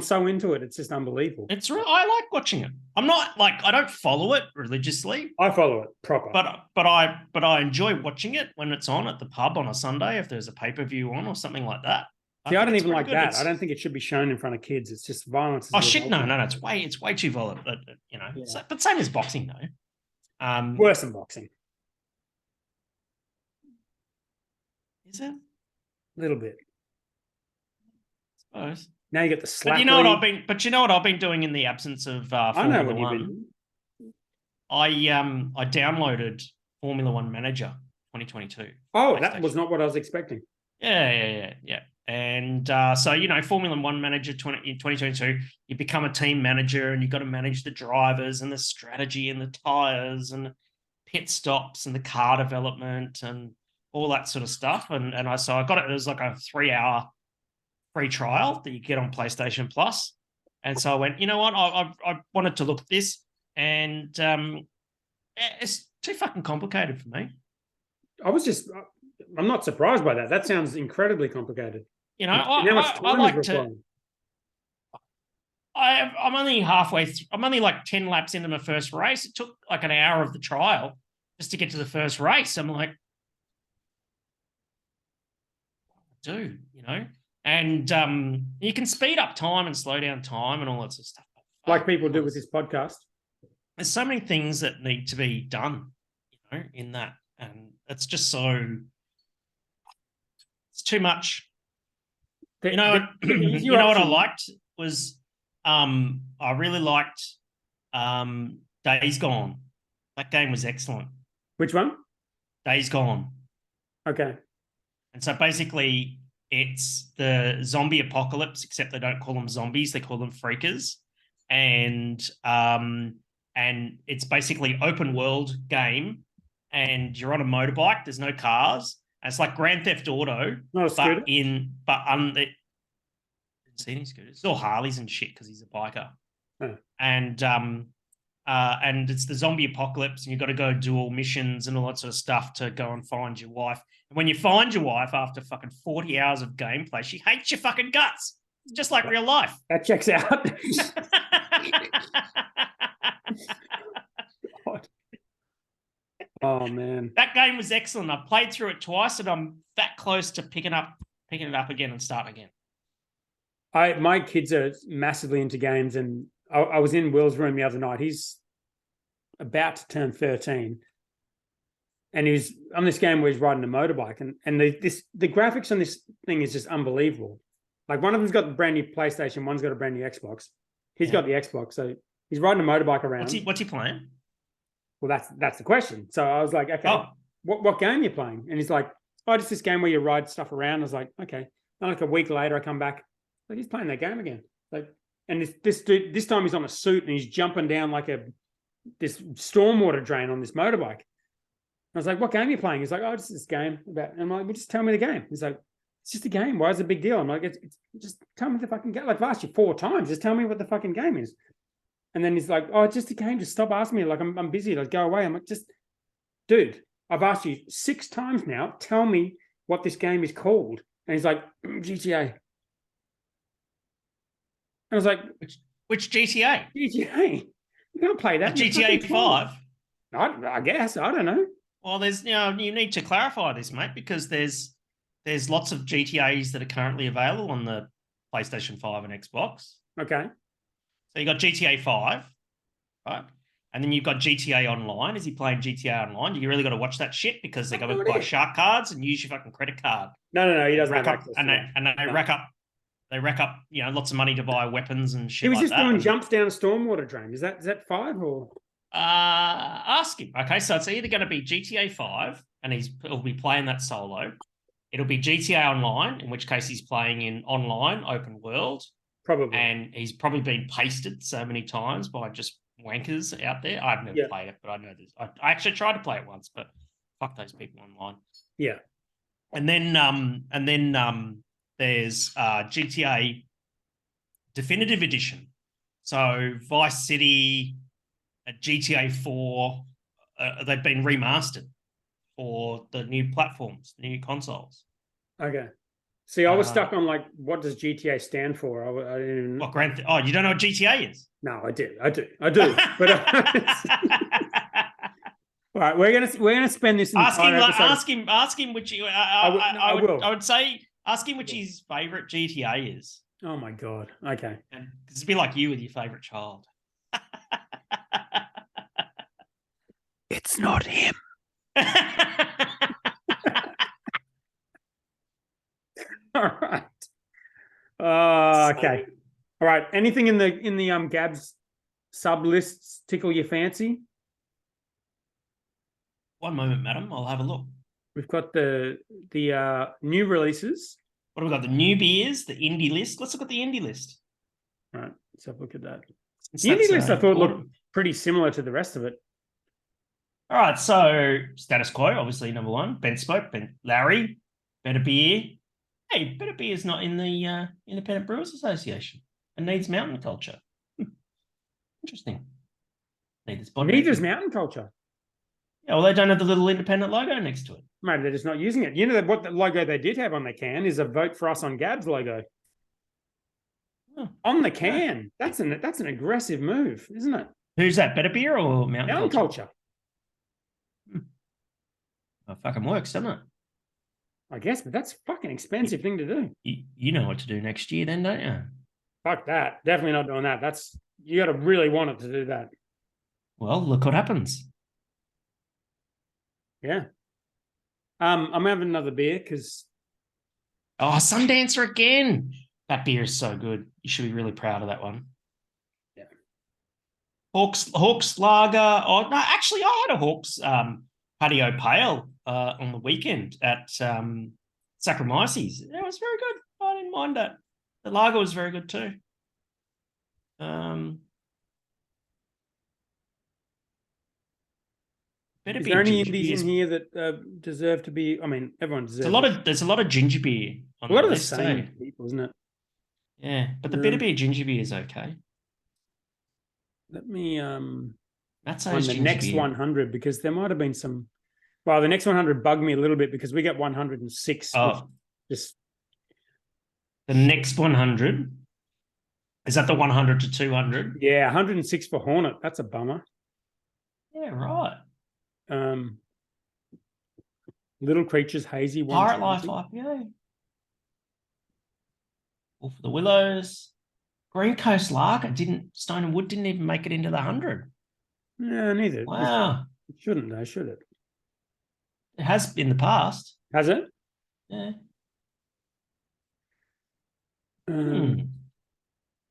so into it. It's just unbelievable. It's real. I like watching it. I'm not like, I don't follow it religiously. I follow it proper. But I enjoy watching it when it's on at the pub on a Sunday if there's a pay-per-view on or something like that. See, I don't even like that. I don't think it should be shown in front of kids. It's just violence. Oh shit! No. It's way too violent. You know. Yeah. But same as boxing, though. Worse than boxing. Is it? A little bit. I suppose. Now you get the slap. But you know what I've been doing in the absence of Formula One. You've been. I downloaded Formula One Manager 2022. Oh, that was not what I was expecting. Yeah. And so, Formula One Manager in 2022, you become a team manager and you've got to manage the drivers and the strategy and the tires and pit stops and the car development and all that sort of stuff. And I got it. It was like a 3-hour free trial that you get on PlayStation Plus. And so I went, you know what? I wanted to look at this, and it's too fucking complicated for me. I'm not surprised by that. That sounds incredibly complicated. I like to. I'm only halfway through. I'm only like 10 laps into my first race. It took like an hour of the trial just to get to the first race. I'm like, dude, and you can speed up time and slow down time and all that sort of stuff. Like people do with this podcast. There's so many things that need to be done, in that. And it's just so, it's too much. You know what I liked was, I really liked Days Gone. That game was excellent. Which one? Days Gone. Okay. And so basically it's the zombie apocalypse, except they don't call them zombies, they call them freakers. And it's basically open world game, and you're on a motorbike, there's no cars. And it's like Grand Theft Auto, not a scooter. Didn't see any scooters. It's all Harleys and shit because he's a biker. Oh. And it's the zombie apocalypse, and you've got to go do all missions and all that sort of stuff to go and find your wife. And when you find your wife after fucking 40 hours of gameplay, she hates your fucking guts. It's just like real life. That checks out. Oh man, that game was excellent. I played through it twice, and I'm that close to picking it up again and starting again. My kids are massively into games, and I was in Will's room the other night. He's about to turn 13, and he's on this game where he's riding a motorbike, and the graphics on this thing is just unbelievable. Like, one of them's got the brand new PlayStation, one's got a brand new Xbox. He's got the Xbox, so he's riding a motorbike around. What's he playing? Well, that's the question. So I was like, okay, what game are you playing? And he's like, oh, just this game where you ride stuff around. I was like, okay. And like a week later, I come back, like, he's playing that game again. Like, and this dude, this time he's on a suit and he's jumping down like this stormwater drain on this motorbike. I was like, what game are you playing? He's like, oh, just this game about. And I'm like, well, just tell me the game. He's like, it's just a game. Why is it a big deal? I'm like, it's just tell me the fucking game. Like, I've asked you 4 times. Just tell me what the fucking game is. And then he's like, oh, it's just a game. Just stop asking me. Like, I'm busy. Like, go away. I'm like, dude, I've asked you 6 times now. Tell me what this game is called. And he's like, GTA. I was like, which GTA? GTA. You can't play that. GTA 5. I guess. I don't know. Well, you need to clarify this, mate, because there's lots of GTAs that are currently available on the PlayStation 5 and Xbox. Okay. So you got GTA 5, right? And then you've got GTA Online. Is he playing GTA Online? You really got to watch that shit because they got to buy shark cards and use your fucking credit card. No. He doesn't have access to that. And they rack up. They rack up, lots of money to buy weapons and shit. He was like just doing jumps down a stormwater drain. Is that 5 or? Ask him. Okay, so it's either going to be GTA 5, and he'll be playing that solo. It'll be GTA Online, in which case he's playing in online open world. Probably. And he's probably been pasted so many times by just wankers out there. I've never played it, but I know this. I actually tried to play it once, but fuck those people online. Yeah. And then there's GTA Definitive Edition. So Vice City, GTA 4, they've been remastered for the new platforms, the new consoles. Okay. See, I was stuck on what does GTA stand for? I didn't even. What you don't know what GTA is? No, I do. But all right, we're gonna spend this entire episode. Ask him which. I would say ask him which his favorite GTA is. Oh my god. Okay. And it's a bit like you with your favorite child. It's not him. All right. Okay. All right. Anything in the Gabs sub lists tickle your fancy? One moment, madam. I'll have a look. We've got the new releases. What have we got? The new beers, the indie list. Let's look at the indie list. All right. Let's have a look at that. The indie list I thought looked pretty similar to the rest of it. All right. So Status Quo, obviously number one. Ben Spoke, Ben Larry, Better Beer. Hey, Better Beer is not in the Independent Brewers Association and needs mountain culture. Interesting. Neither's mountain culture. Yeah, well, they don't have the little independent logo next to it. Maybe they're just not using it. You know what the logo they did have on the can is a Vote for Us on Gabs logo. Oh, on the can. Yeah. That's an aggressive move, isn't it? Who's that? Better Beer or mountain culture? Well, fucking works, doesn't it? I guess, but that's a fucking expensive thing to do. You know what to do next year then, don't you? Fuck that. Definitely not doing that. You got to really want it to do that. Well, look what happens. Yeah. I'm having another beer because... Oh, Sundancer again. That beer is so good. You should be really proud of that one. Yeah. Hawks Lager. Oh, no, actually, I had a Hawks Patio Pale on the weekend at Saccharomyces. It was very good. I didn't mind that. The lager was very good too. Is there any indies in here that deserve to be? I mean, everyone deserves. There's a lot of ginger beer. On a lot of the same people, isn't it? Yeah, but the Better Beer ginger beer is okay. Let me that's on the next beer. 100 because there might have been some. Well, the next 100 bugged me a little bit because we got 106. Oh, just the next 100. Is that the 100 to 200? Yeah, 106 for Hornet. That's a bummer. Yeah, right. Little Creatures Hazy Pirate Life IPA. Wolf of the Willows. Green Coast Lager Stone and Wood didn't even make it into the 100. Yeah, neither. Wow. It shouldn't though, should it? It has in the past. Has it? Yeah.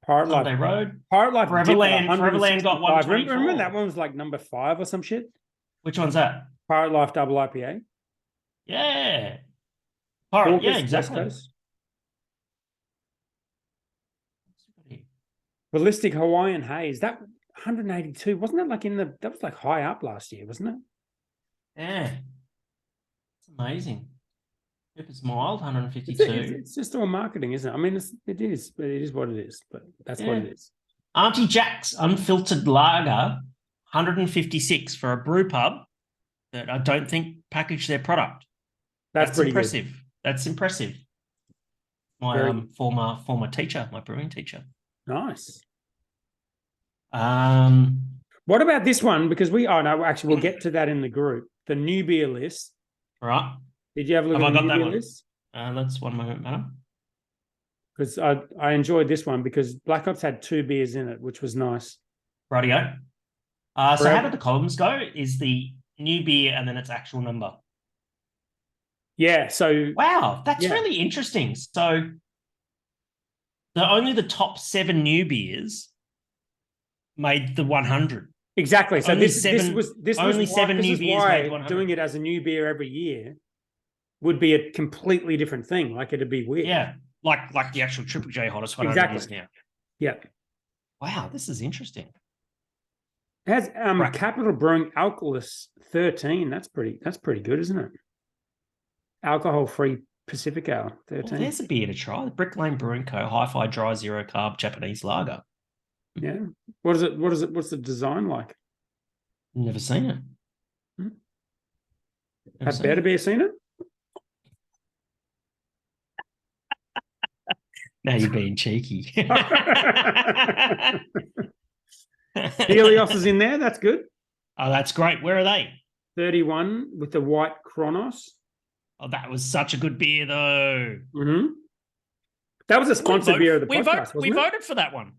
Pirate Life. Sunday Road. Pirate Life. Foreverland got 124. Remember that one was like number 5 or some shit? Which one's that? Pirate Life Double IPA. Yeah. Pirate, yeah, exactly. Ballistic Hawaiian Haze. That 182. Wasn't that like that was like high up last year, wasn't it? Yeah. It's amazing. If it's mild, 152. It's just all marketing, isn't it? I mean, it is what it is, but that's what it is. Auntie Jack's Unfiltered Lager, 156 for a brew pub that I don't think packaged their product. That's pretty impressive. Good. That's impressive. My former teacher, my brewing teacher. Nice. What about this one? Because we'll get to that in the group. The new beer list. All right. Did you have a look at the new beer list? That's one moment, madam. Because I enjoyed this one because Black Ops had 2 beers in it, which was nice. Rightio. So how do the columns go? Is the new beer and then its actual number? Yeah. So wow, that's really interesting. So only the top 7 new beers made the 100. Exactly. So only this was 7 new beers made 100. Doing it as a new beer every year would be a completely different thing. Like it'd be weird. Yeah, like the actual Triple J hottest 100 is now. Yeah. Wow, this is interesting. It has Capital Brewing Alcoholist 13. That's pretty good, isn't it? Alcohol-free Pacific Ale 13. Well, there's a beer to try. The Brick Lane Brewing Co. Hi-Fi Dry Zero Carb Japanese Lager. Yeah. What is it? What's the design like? Never seen it. Have Better Beer seen it? Now you're being cheeky. Helios is in there. That's good. Oh, that's great. Where are they? 31 with the white Kronos. Oh, that was such a good beer, though. Mm-hmm. That was a sponsored beer of the podcast, we voted for that one.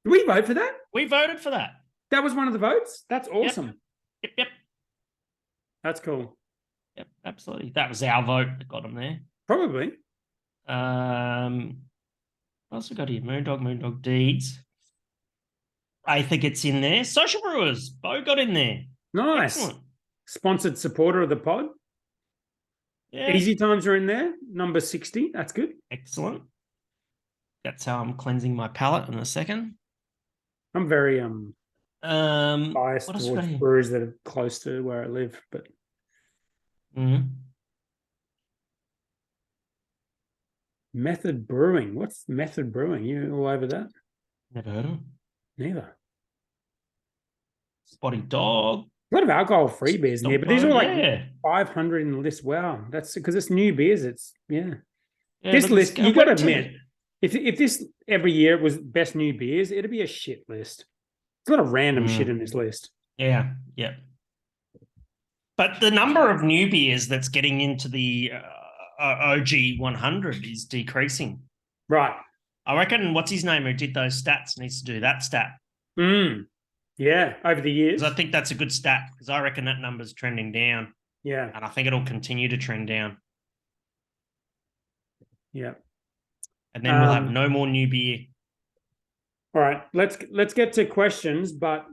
Did we vote for that? We voted for that. That was one of the votes? That's awesome. Yep. That's cool. Yep, absolutely. That was our vote that got them there. Probably. What else we got here? Moondog Deeds. I think it's in there. Social Brewers. Bo got in there. Nice. Excellent. Sponsored supporter of the pod. Yeah. Easy Times are in there. Number 60. That's good. Excellent. That's how I'm cleansing my palate in a second. I'm very biased towards breweries that are close to where I live, but Method Brewing. What's Method Brewing? You all over that? Never heard of it. Neither. Spotty Dog. A lot of alcohol-free beers in here, but these are like 500 in the list. Wow, that's because it's new beers. It's this list, you got to admit, if this every year was best new beers, it'd be a shit list. There's a lot of random shit in this list. Yeah. But the number of new beers that's getting into the OG 100 is decreasing. Right. I reckon what's his name who did those stats needs to do that stat. Yeah, over the years. I think that's a good stat because I reckon that number's trending down. Yeah. And I think it'll continue to trend down. Yeah. And then we'll have no more new beer. All right, let's get to questions, but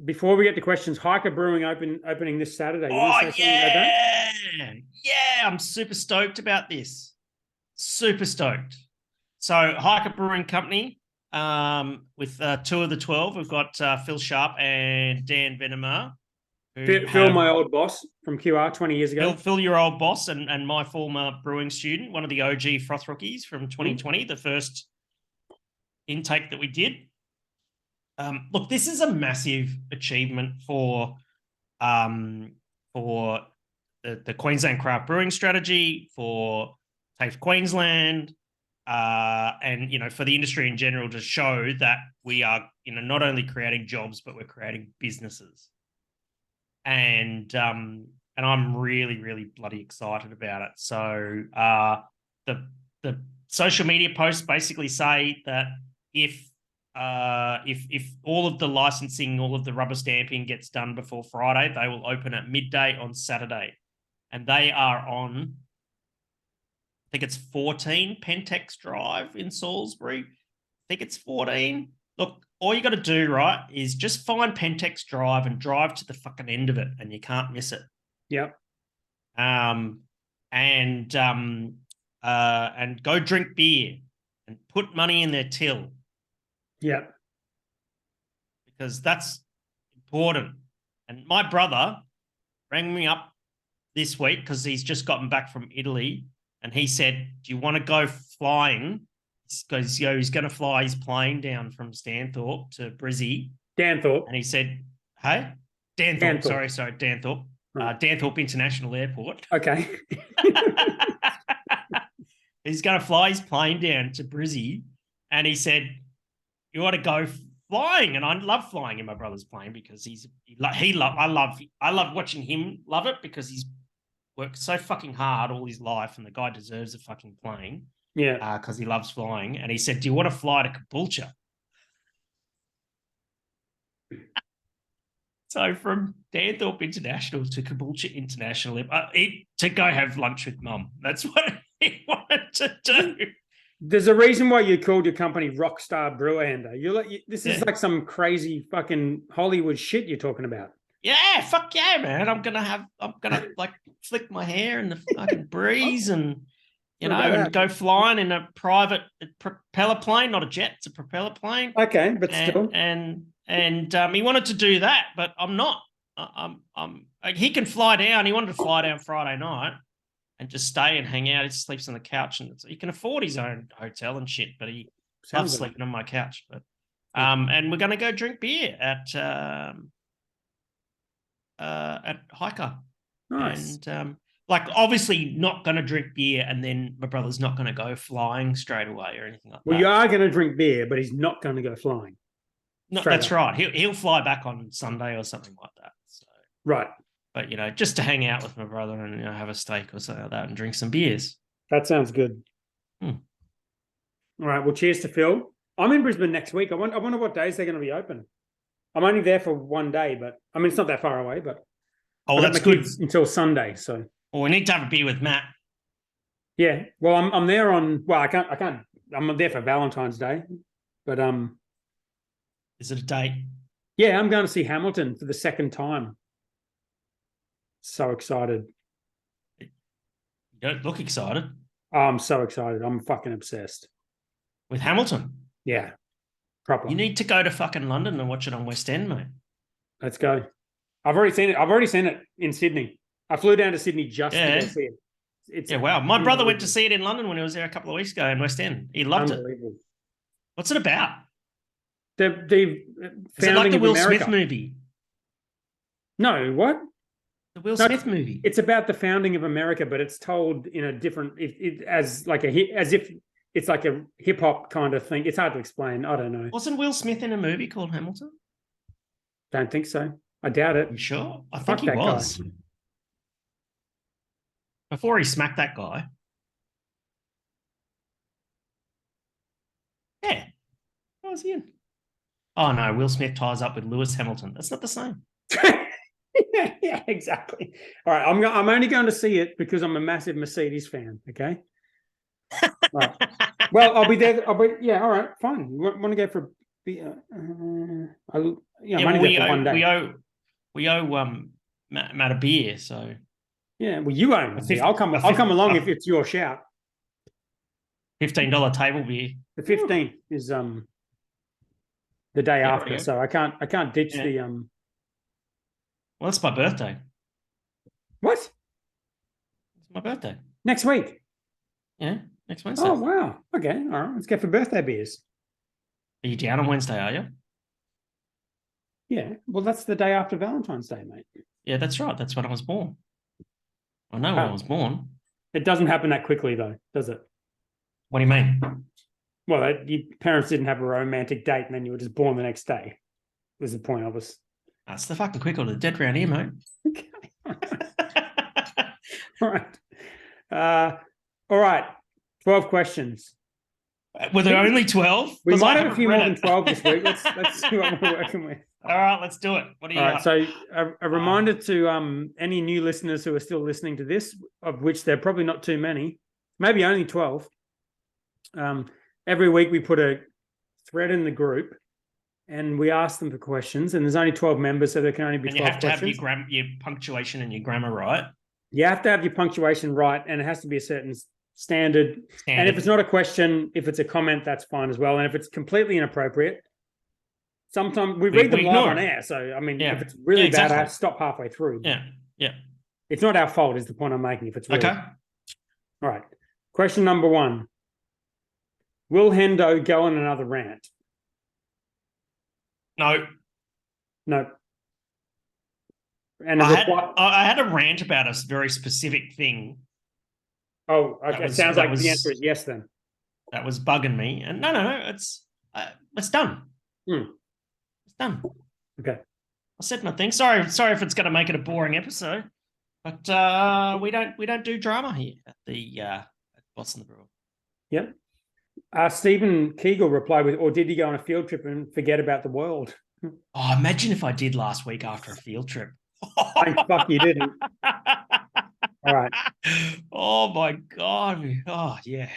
before we get to questions, Hiker Brewing opening this Saturday. Yeah, I'm super stoked about this. Super stoked. So Hiker Brewing Company, with 2 of the 12, we've got Phil Sharp and Dan Venema. Phil, my old boss from QR 20 years ago. Phil, your old boss and my former brewing student, one of the OG Froth Rookies from 2020, the first intake that we did. Look, this is a massive achievement for the Queensland craft brewing strategy, for TAFE Queensland, and for the industry in general to show that we are not only creating jobs but we're creating businesses. And I'm really, really bloody excited about it. So the social media posts basically say that if all of the licensing, all of the rubber stamping gets done before Friday, they will open at midday on Saturday. And they are on, I think it's 14 Pentex Drive in Salisbury. I think it's 14. Look, all you got to do, right, is just find Pentex Drive and drive to the fucking end of it, and you can't miss it. Yep. And go drink beer and put money in their till. Yeah. Because that's important. And my brother rang me up this week because he's just gotten back from Italy, and he said, do you want to go flying? Because he's going to fly his plane down from Stanthorpe to Brizzy. Danthorpe. And he said, hey? Danthorpe. Sorry, Danthorpe. Right. Danthorpe International Airport. Okay. He's going to fly his plane down to Brizzy, and he said, you want to go flying, and I love flying in my brother's plane because I love watching him love it because he's worked so fucking hard all his life, and the guy deserves a fucking plane. Yeah, because he loves flying. And he said, "Do you want to fly to Caboolture?" So from Danthorpe International to Caboolture International to go have lunch with Mum. That's what he wanted to do. There's a reason why you called your company Rockstar Brewer, Hendo. This is like some crazy fucking Hollywood shit you're talking about. Yeah, fuck yeah, man. I'm gonna like flick my hair in the fucking breeze and and go flying in a private propeller plane, not a jet, it's a propeller plane. Okay, but still. And he wanted to do that, but I'm not. He can fly down. He wanted to fly down Friday night and just stay and hang out. He sleeps on the couch, and he can afford his own hotel and shit, but he loves sleeping on my couch. But and we're gonna go drink beer at Hiker. Nice. And obviously not going to drink beer, and then my brother's not going to go flying straight away or anything like that. Well, you are going to drink beer, but he's not going to go flying. No, that's right. He'll fly back on Sunday or something like that. So. Right. But, just to hang out with my brother and have a steak or something like that and drink some beers. That sounds good. All right. Well, cheers to Phil. I'm in Brisbane next week. I wonder what days they're going to be open. I'm only there for one day, but I mean, it's not that far away, but that's good. Until Sunday. So, well, we need to have a beer with Matt. Yeah. Well, I'm there on, I can't, I'm there for Valentine's Day, but, is it a date? Yeah, I'm going to see Hamilton for the second time. So excited. You don't look excited. Oh, I'm so excited. I'm fucking obsessed. With Hamilton? Yeah. Proper. You need to go to fucking London and watch it on West End, mate. Let's go. I've already seen it in Sydney. I flew down to Sydney just to go see it. Wow. My brother went to see it in London when he was there a couple of weeks ago in West End. He loved it. What's it about? The Is it like the Will Smith movie? No, what? The Will Smith movie. It's about the founding of America, but it's told in a different, as if it's like a hip hop kind of thing. It's hard to explain. I don't know. Wasn't Will Smith in a movie called Hamilton? Don't think so. I doubt it. You sure? I think he was. Guy. Before he smacked that guy. Yeah. What was he in? Oh, no. Will Smith ties up with Lewis Hamilton. That's not the same. Yeah, exactly. All right. I'm only going to see it because I'm a massive Mercedes fan. Okay. Right. Well, I'll be there. All right. Fine. You want to go for beer? I'm only there for one day. We owe Matt a beer, so. Yeah, well, you own it. I'll come along if it's your shout. $15 table beer. The 15th is the day after, so I can't ditch the Well, it's my birthday. What? It's my birthday. Next week. Yeah, next Wednesday. Oh wow. Okay, all right. Let's go for birthday beers. Are you down on Wednesday? Are you? Yeah. Well, that's the day after Valentine's Day, mate. Yeah, that's right. That's when I was born. I know when I was born. It doesn't happen that quickly, though, does it? What do you mean? Well, your parents didn't have a romantic date, and then you were just born the next day. Was the point I was. That's the fucking quick or the dead round here, mate. Okay. All right. All right. 12 questions. Were there only 12? We might have a few more than 12 this week. Let's see what we're working with. All right, let's do it. What do you got? So a reminder to any new listeners who are still listening to this, of which there are probably not too many, maybe only 12. Every week we put a thread in the group and we ask them for questions, and there's only 12 members, so there can only be 12 questions. And you have to have your punctuation and your grammar right. You have to have your punctuation right, and it has to be a certain standard. And if it's not a question, if it's a comment, that's fine as well. And if it's completely inappropriate, sometimes we read them live on air. So, I mean, if it's really bad, I have to stop halfway through. Yeah. It's not our fault, is the point I'm making. If it's really okay. All right. Question number 1. Will Hendo go on another rant? No. And I had a rant about a very specific thing. Oh, okay. It sounds like the answer is yes then. That was bugging me. And no. It's done. Mm. It's done. Okay. I said nothing. Sorry if it's going to make it a boring episode, but we don't do drama here at the Boston the Brewer. Yep. Stephen Keegle replied with, or did he go on a field trip and forget about the world? Oh, imagine if I did last week after a field trip. Thank fuck you didn't. All right. Oh my God. Oh yeah.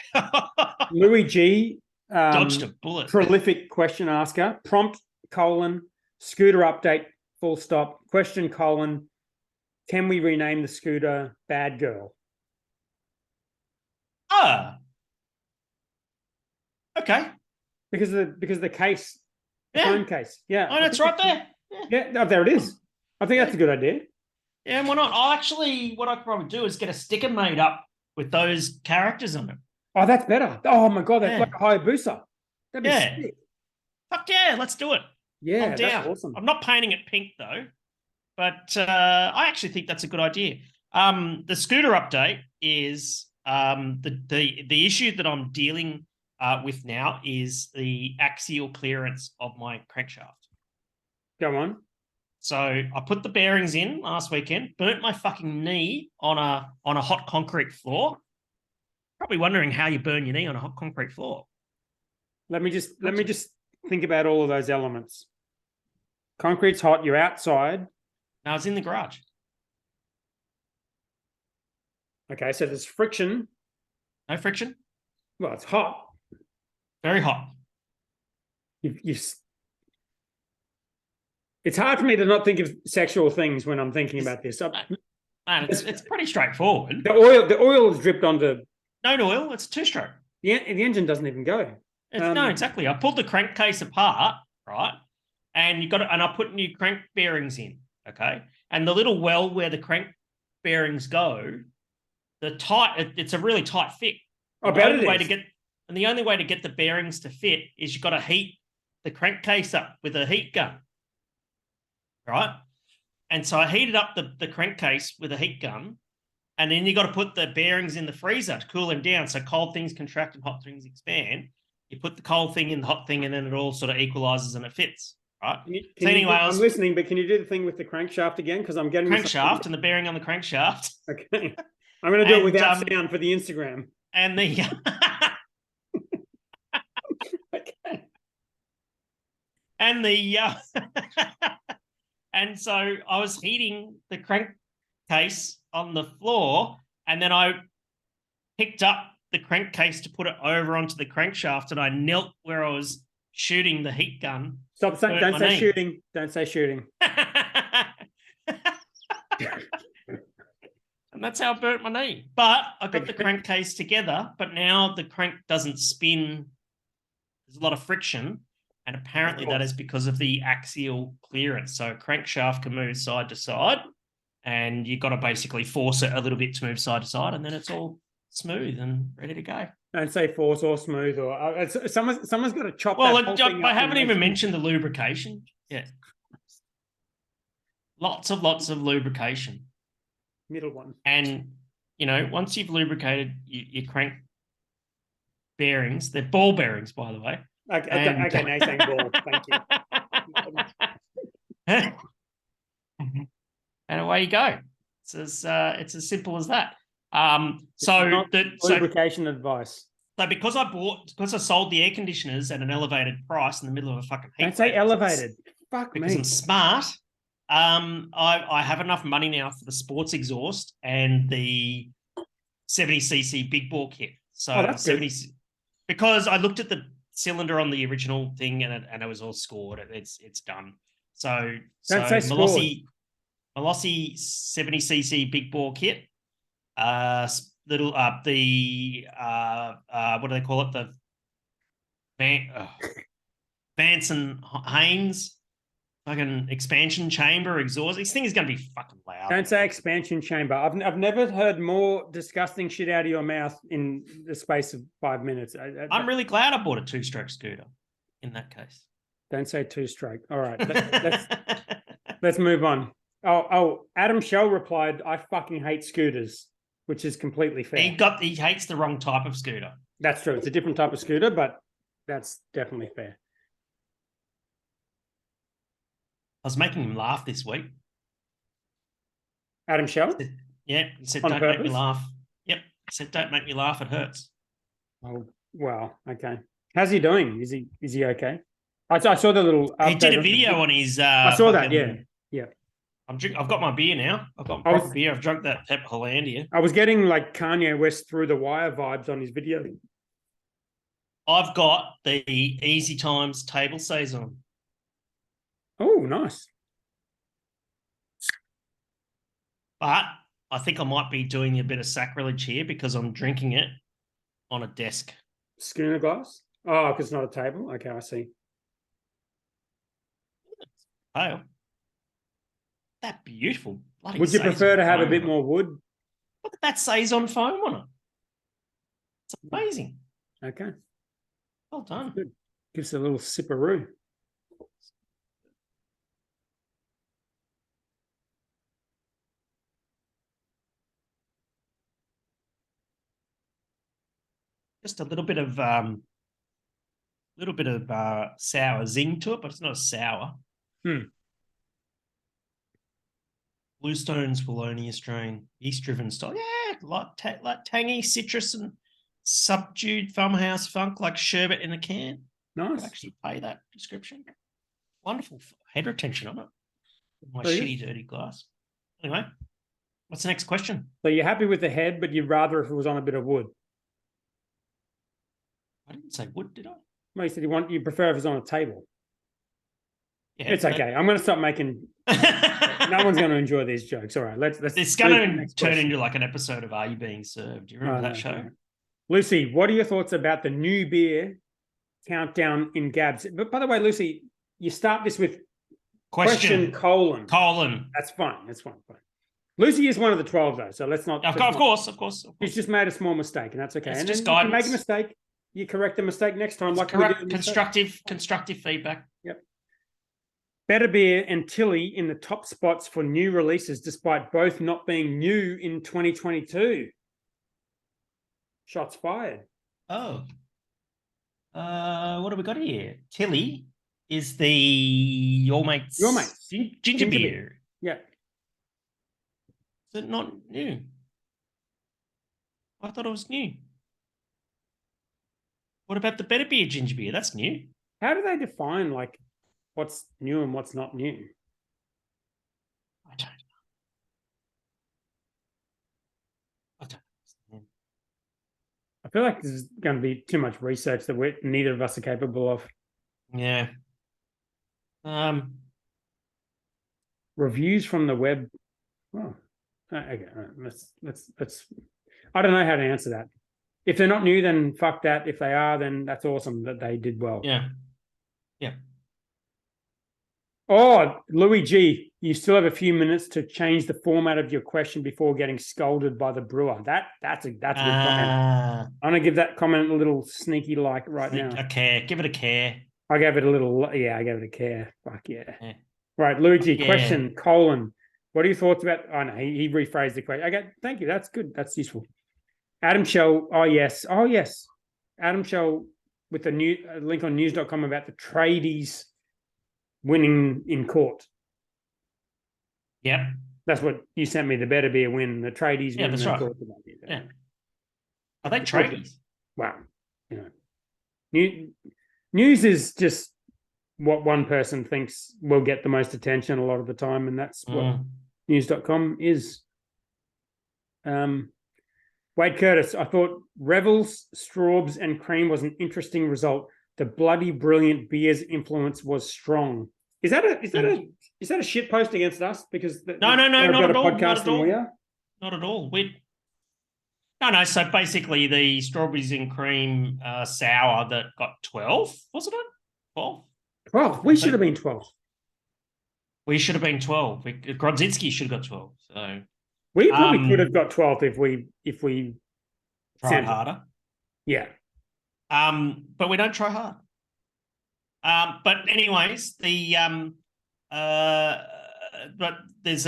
Louis G. Dodged a bullet. Prolific question asker. Prompt : scooter update, full stop. Question : can we rename the scooter Bad Girl? Okay. Because of the case, the Yeah. phone case. Yeah. Oh, that's right there. Yeah, there it is. I think that's a good idea. Yeah, why not? What I could probably do is get a sticker made up with those characters on it. Oh, that's better. Oh my God, that's like a Hayabusa. That'd be sick. Fuck yeah, let's do it. Yeah, I'm down. that's awesome. I'm not painting it pink though, but I actually think that's a good idea. The scooter update is the issue that I'm dealing with now is the axial clearance of my crankshaft. Go on. So I put the bearings in last weekend, burnt my fucking knee on a hot concrete floor. Probably wondering how you burn your knee on a hot concrete floor. Let me just think about all of those elements. Concrete's hot, you're outside. No, it's in the garage. Okay, so there's friction. No friction. Well, it's hot. Very hot. It's hard for me to not think of sexual things when I'm thinking about this. Man, it's pretty straightforward. The oil is dripped onto. No oil. It's a two-stroke. The engine doesn't even go. No, exactly. I pulled the crankcase apart, right, and I put new crank bearings in. Okay, and the little well where the crank bearings go, it's a really tight fit. And the only way to get the bearings to fit is you've got to heat the crankcase up with a heat gun. Right. And so I heated up the crankcase with a heat gun, and then you got to put the bearings in the freezer to cool them down. So cold things contract and hot things expand. You put the cold thing in the hot thing, and then it all sort of equalizes and it fits. Right. I'm listening, but can you do the thing with the crankshaft again? Because I'm getting crankshaft and the bearing on the crankshaft. Okay. I'm going to do it without sound for the Instagram. And the okay. And the and so I was heating the crankcase on the floor, and then I picked up the crankcase to put it over onto the crankshaft, and I knelt where I was shooting the heat gun. Don't say shooting. Don't say shooting. And that's how I burnt my knee. But I got the crankcase together, but now the crank doesn't spin. There's a lot of friction. And apparently that is because of the axial clearance. So crankshaft can move side to side, and you've got to basically force it a little bit to move side to side, and then it's all smooth and ready to go. Don't say force or smooth, or someone's got to chop. Well, I haven't even mentioned the lubrication. Yeah, lots of lubrication. Middle one. And once you've lubricated your crank bearings, they're ball bearings, by the way. Okay, now you're saying ball. Thank you. And away you go. It's as simple as that. Lubrication advice. So because I sold the air conditioners at an elevated price in the middle of a fucking heat. Don't say elevated. Fuck me. Because I'm smart. I have enough money now for the sports exhaust and the 70cc big bore kit. So that's 70, good. Because I looked at the cylinder on the original thing and it was all scored. It's done. So Malossi 70cc big bore kit. What do they call it? The Vance and Haynes fucking expansion chamber exhaust. This thing is going to be fucking loud. Don't say expansion chamber. I've never heard more disgusting shit out of your mouth in the space of 5 minutes. I'm really glad I bought a two-stroke scooter in that case. Don't say two-stroke. All right. Let's move on. Oh, Adam Shell replied, I fucking hate scooters, which is completely fair. He hates the wrong type of scooter. That's true. It's a different type of scooter, but that's definitely fair. was making him laugh this week. Adam Shell? Yeah, he said, On don't make me purpose? laugh. Yep, he said, don't make me laugh, it hurts. Oh, wow. Okay. How's he doing? Is he okay? I saw the little update. He did a video on his I saw that, yeah. Yeah. I've got my beer now. I've got my proper beer. I've drunk that Pep Hollandia. I was getting like Kanye West through the wire vibes on his video. I've got the Easy Times table saison. Oh, nice. But I think I might be doing a bit of sacrilege here because I'm drinking it on a desk. Schooner glass? Oh, because it's not a table? Okay, I see. Oh. That beautiful. Bloody Would you prefer to have a bit more wood? Look at that saison foam on it. It's amazing. Okay. Well done. Good. Gives it a little sipperoo. Just a little bit of sour zing to it, but it's not a sour. Bluestone's Wallonia strain, yeast-driven style. Yeah, like tangy citrus and subdued farmhouse funk, like sherbet in a can. Nice. I'd actually pay that description. Wonderful head retention on it. My Oh, yeah. shitty, dirty glass. Anyway, what's the next question? So you're happy with the head, but you'd rather if it was on a bit of wood. I didn't say wood, did I? Well, you said you prefer if it's on a table. Yeah, it's okay. I'm going to stop making. No one's going to enjoy these jokes. All right, let's. It's going to turn into like an episode of Are You Being Served? Do you remember that show? Okay. Lucy, what are your thoughts about the new beer countdown in Gabs? But by the way, Lucy, you start this with question colon. That's fine. That's fine. Lucy is one of the 12 though, so let's not. Of course. She's just made a small mistake, and that's okay. It's and just guidance. guidance. You make a mistake, you correct the mistake next time. It's correct. Constructive feedback. Yep. Better Beer and Tilly in the top spots for new releases, despite both not being new in 2022. Shots fired. Oh. What have we got here? Tilly is the Your Mates ginger beer. Yeah. Is it not new? I thought it was new. What about the Better Beer ginger beer? That's new. How do they define like what's new and what's not new? I don't know. I feel like there's going to be too much research that neither of us are capable of. Yeah. Reviews from the web. Oh, okay. Let's. I don't know how to answer that. If they're not new, then fuck that. If they are, then that's awesome that they did well. Yeah. Oh, Louis G, you still have a few minutes to change the format of your question before getting scolded by the brewer. That's a good comment. I'm gonna give that comment a little sneaky like right now. A care. Give it a care. I gave it a little. Yeah, I gave it a care. Fuck yeah. Right, Luigi. Question colon. What are your thoughts about? Oh no, he rephrased the question. Okay, thank you. That's good. That's useful. Adam Shell. Oh yes. Adam Shell with the new link on news.com about the tradies winning in court. Yep. That's what you sent me. The Better Beer win. The tradies win that's in right. court. Yeah. Are they tradies? Wow. News is just what one person thinks will get the most attention a lot of the time, and that's what news.com is. Wade Curtis, I thought Revels, Straubs, and Cream was an interesting result. The bloody brilliant beer's influence was strong. Is that a shit post against us? Because no, not at all. Not at all. No. So basically, the strawberries and cream sour that got 12, wasn't it? 12. 12. We should have been 12. We should have been 12. Grodzinski should have got 12. So we probably could have got 12 if we tried harder. Yeah. But we don't try hard. But anyways, but there's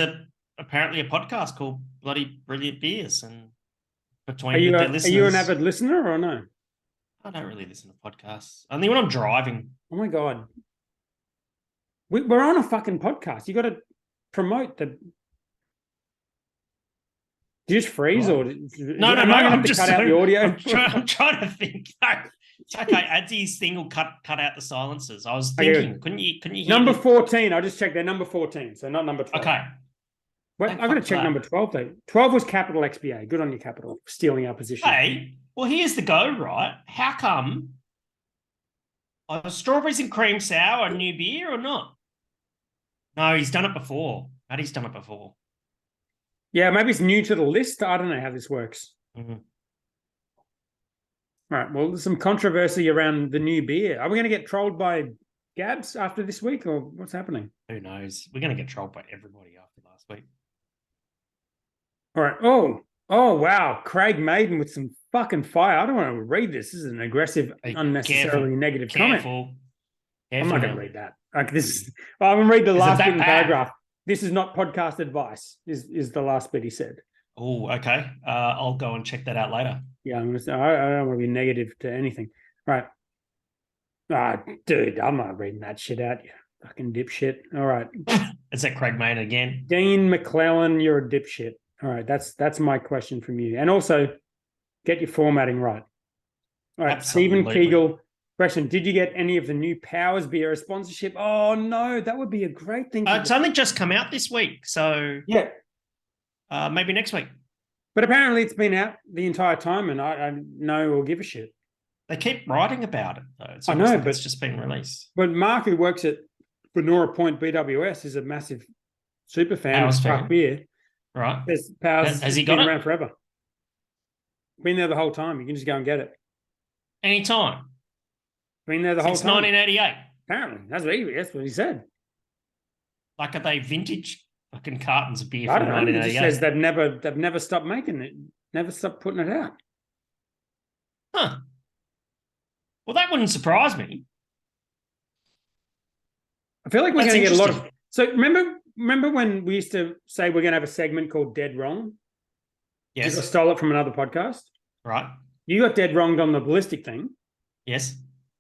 apparently a podcast called Bloody Brilliant Beers, and between the listeners, are you an avid listener or no? I don't really listen to podcasts. Only when I'm driving. Oh my god. We're on a fucking podcast. You got to promote the. Do you just freeze or no? Am I going to have to cut out the audio? I'm trying to think. No, it's okay. Adzi's thing will cut out the silences. I was thinking, couldn't you hear number 14? I just checked. They're number 14, so not number 12. Okay. Well, I've got to check number 12 though. 12 was Capital XBA. Good on you, Capital, stealing our position. Hey, well, here's the go, right? How come strawberries and cream sour a new beer or not? No, he's done it before. Maddie's done it before. Yeah, maybe it's new to the list. I don't know how this works. Mm-hmm. All right. Well, there's some controversy around the new beer. Are we going to get trolled by Gabs after this week, or what's happening? Who knows? We're going to get trolled by everybody after last week. All right. Oh, wow. Craig Maiden with some fucking fire. I don't want to read this. This is an aggressive, unnecessarily negative comment. I'm not going to read that. Like this. I'm going to read the last bit in the paragraph. This is not podcast advice, is the last bit he said. Oh, okay. I'll go and check that out later. Yeah, I'm going to say, I don't want to be negative to anything. All right. Dude, I'm not reading that shit out, you fucking dipshit. All right. Is that Craig Main again? Dean McClellan, you're a dipshit. All right, that's my question from you. And also, get your formatting right. All right, Stephen Keegle, question, did you get any of the new Powers beer as sponsorship? Oh, no, that would be a great thing. It's only just come out this week, so yeah, maybe next week. But apparently it's been out the entire time, and I know or give a shit. They keep writing about it, though. I know, but it's just been released. But Mark, who works at Benora Point BWS, is a massive super fan of craft beer. Right. Powers has he got been around forever. Been there the whole time. You can just go and get it. Anytime. Been there the whole time. Since 1988. Apparently. That's what he said. Like, are they vintage fucking cartons of beer from 1988? He just says they've never stopped making it. Never stopped putting it out. Huh. Well, that wouldn't surprise me. I feel like we're going to get a lot of... So remember when we used to say we're going to have a segment called Dead Wrong? Yes. I stole it from another podcast. Right. You got dead wronged on the ballistic thing. Yes.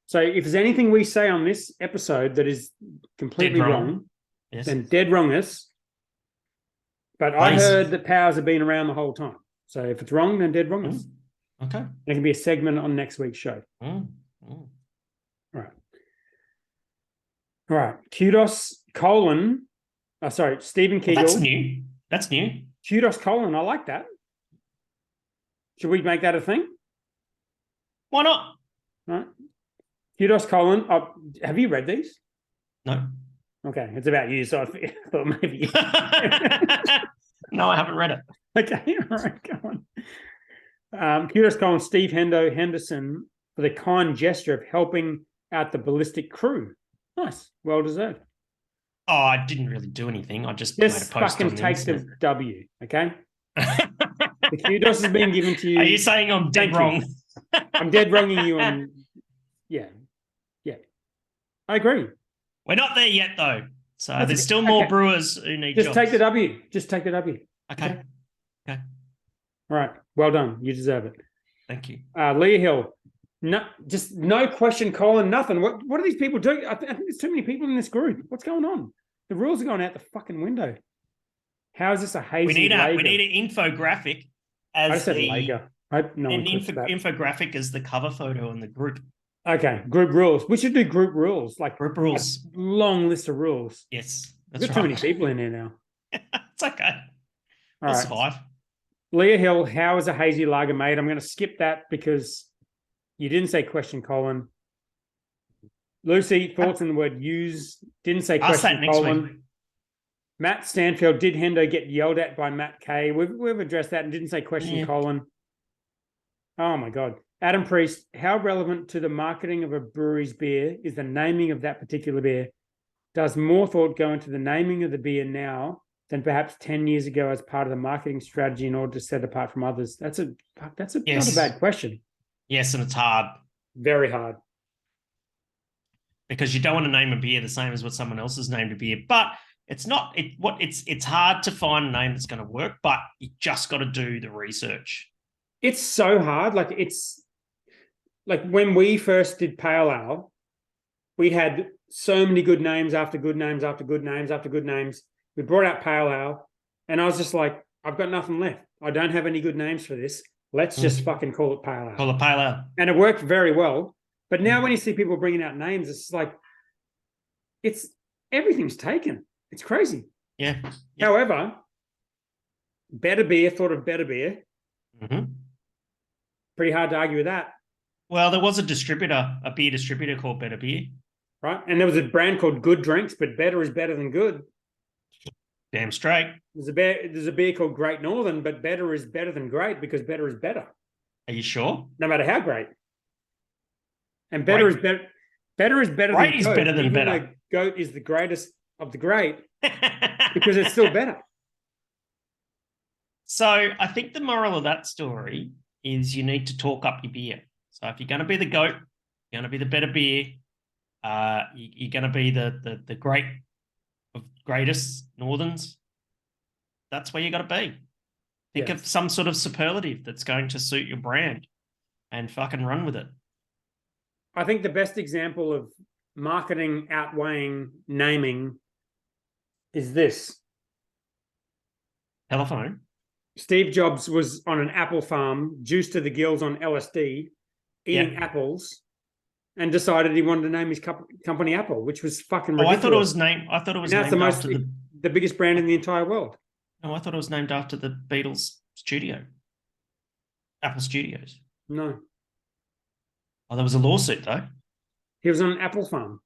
So if there's anything we say on this episode that is completely wrong, yes, then dead wrong us. But I heard that Powers have been around the whole time. So if it's wrong, then dead wrong us. Okay. It can be a segment on next week's show. All right. All right. Kudos, Stephen Keegle. That's new. Kudos, I like that. Should we make that a thing? Why not? All right. Kudos, have you read these? No. Okay. It's about you, so I thought maybe. No, I haven't read it. Okay. All right. Go on. Kudos, Steve Henderson for the kind gesture of helping out the ballistic crew. Nice. Well deserved. Oh, I didn't really do anything. I just made a post fucking take the W, okay? The kudos has been given to you. Are you saying I'm dead wrong? I'm dead wronging you on... Yeah. I agree. We're not there yet, though. So there's still more brewers who need jobs. Just take the W. Okay. All right. Well done. You deserve it. Thank you. Leah Hill. No question, Colin, nothing. What are these people doing? I think there's too many people in this group. What's going on? The rules are going out the fucking window. How is this a hazy We need an infographic as I said Lager. I hope no one infographic as the cover photo in the group. Okay, group rules. We should do group rules. Like group rules. Long list of rules. Yes, that's right. Too many people in here now. It's okay. All right. 5. Leah Hill, how is a hazy lager made? I'm going to skip that because you didn't say question, Colin. Lucy, thoughts on the word use. Didn't say question, Colin. Week. Matt Stanfield, did Hendo get yelled at by Matt K? We've addressed that and didn't say question, Colin. Oh, my God. Adam Priest, how relevant to the marketing of a brewery's beer is the naming of that particular beer? Does more thought go into the naming of the beer now than perhaps 10 years ago as part of the marketing strategy in order to set apart from others? That's not a bad question. Yes, and it's hard. Very hard. Because you don't want to name a beer the same as what someone else has named a beer. But it's not it's hard to find a name that's going to work, but you just got to do the research. It's so hard. Like when we first did Pale Ale, we had so many good names after good names after good names after good names. We brought out Pale Ale, and I was just like, I've got nothing left. I don't have any good names for this. Let's just fucking call it Pale Ale. Call it Pale Ale. And it worked very well. But now when you see people bringing out names, it's like, everything's taken. It's crazy. Yeah. However, Better Beer thought of Better Beer. Mm-hmm. Pretty hard to argue with that. Well, there was a beer distributor called Better Beer. Right. And there was a brand called Good Drinks, but better is better than good. Damn straight. There's a beer called Great Northern, but better is better than great because better is better. Are you sure? No matter how great. And better is better. Better is better great than is goat, better than even better. though goat is the greatest of the great because it's still better. So I think the moral of that story is you need to talk up your beer. So if you're going to be the goat, you're going to be the better beer, you're going to be the great of greatest Northerns, that's where you got to be. Think of some sort of superlative that's going to suit your brand and fucking run with it. I think the best example of marketing outweighing naming is this. Telephone. Steve Jobs was on an apple farm, juiced to the gills on LSD, eating apples, and decided he wanted to name his company Apple, which was fucking ridiculous. I thought it was named after the biggest brand in the entire world. No, I thought it was named after the Beatles studio, Apple Studios. No. Oh, there was a lawsuit though. He was on an apple farm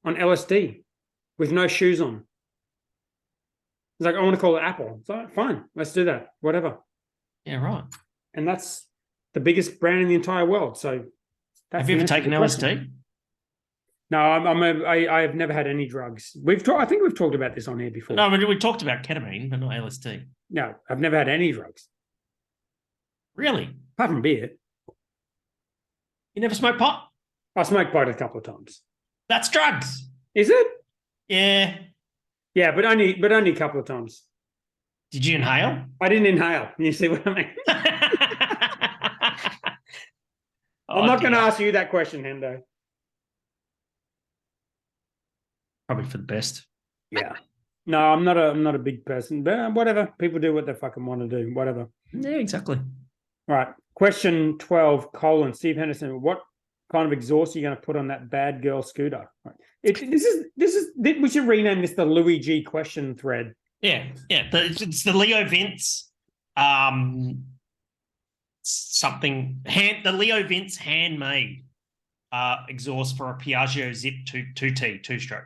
on LSD with no shoes on. He's like, I want to call it Apple. So fine, let's do that. Whatever. Yeah, right. And that's the biggest brand in the entire world. So have you ever taken LSD? No, I have never had any drugs. I think we've talked about this on here before. No, I mean, we talked about ketamine, but not LSD. No, I've never had any drugs. Really? Apart from beer. You never smoked pot? I smoked pot a couple of times. That's drugs. Is it? Yeah. Yeah, but only a couple of times. Did you inhale? I didn't inhale. You see what I mean? I'm not going to ask you that question, Hendo. Probably for the best. Yeah. No, I'm not a big person, but whatever. People do what they fucking want to do. Whatever. Yeah, exactly. All right. Question 12, Steve Henderson. What kind of exhaust are you going to put on that bad girl scooter? Right. We should rename this the Louis G question thread. Yeah. It's the Leo Vince, the Leo Vince handmade exhaust for a Piaggio Zip 2T 2-stroke.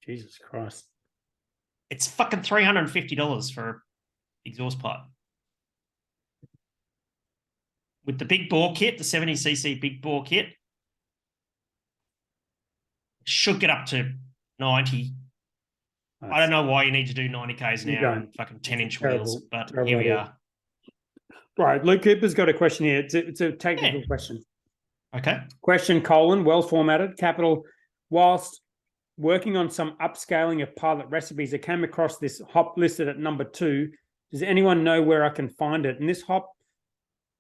Jesus Christ! It's fucking $350 for an exhaust pipe with the big bore kit, the 70cc big bore kit. Should get up to 90. I don't know why you need to do 90 k's an hour and fucking 10-inch wheels, but here we are. Right, Luke Cooper's got a question here. It's a technical question. Okay. Question: well formatted, capital. Whilst working on some upscaling of pilot recipes, I came across this hop listed at number 2. Does anyone know where I can find it? And this hop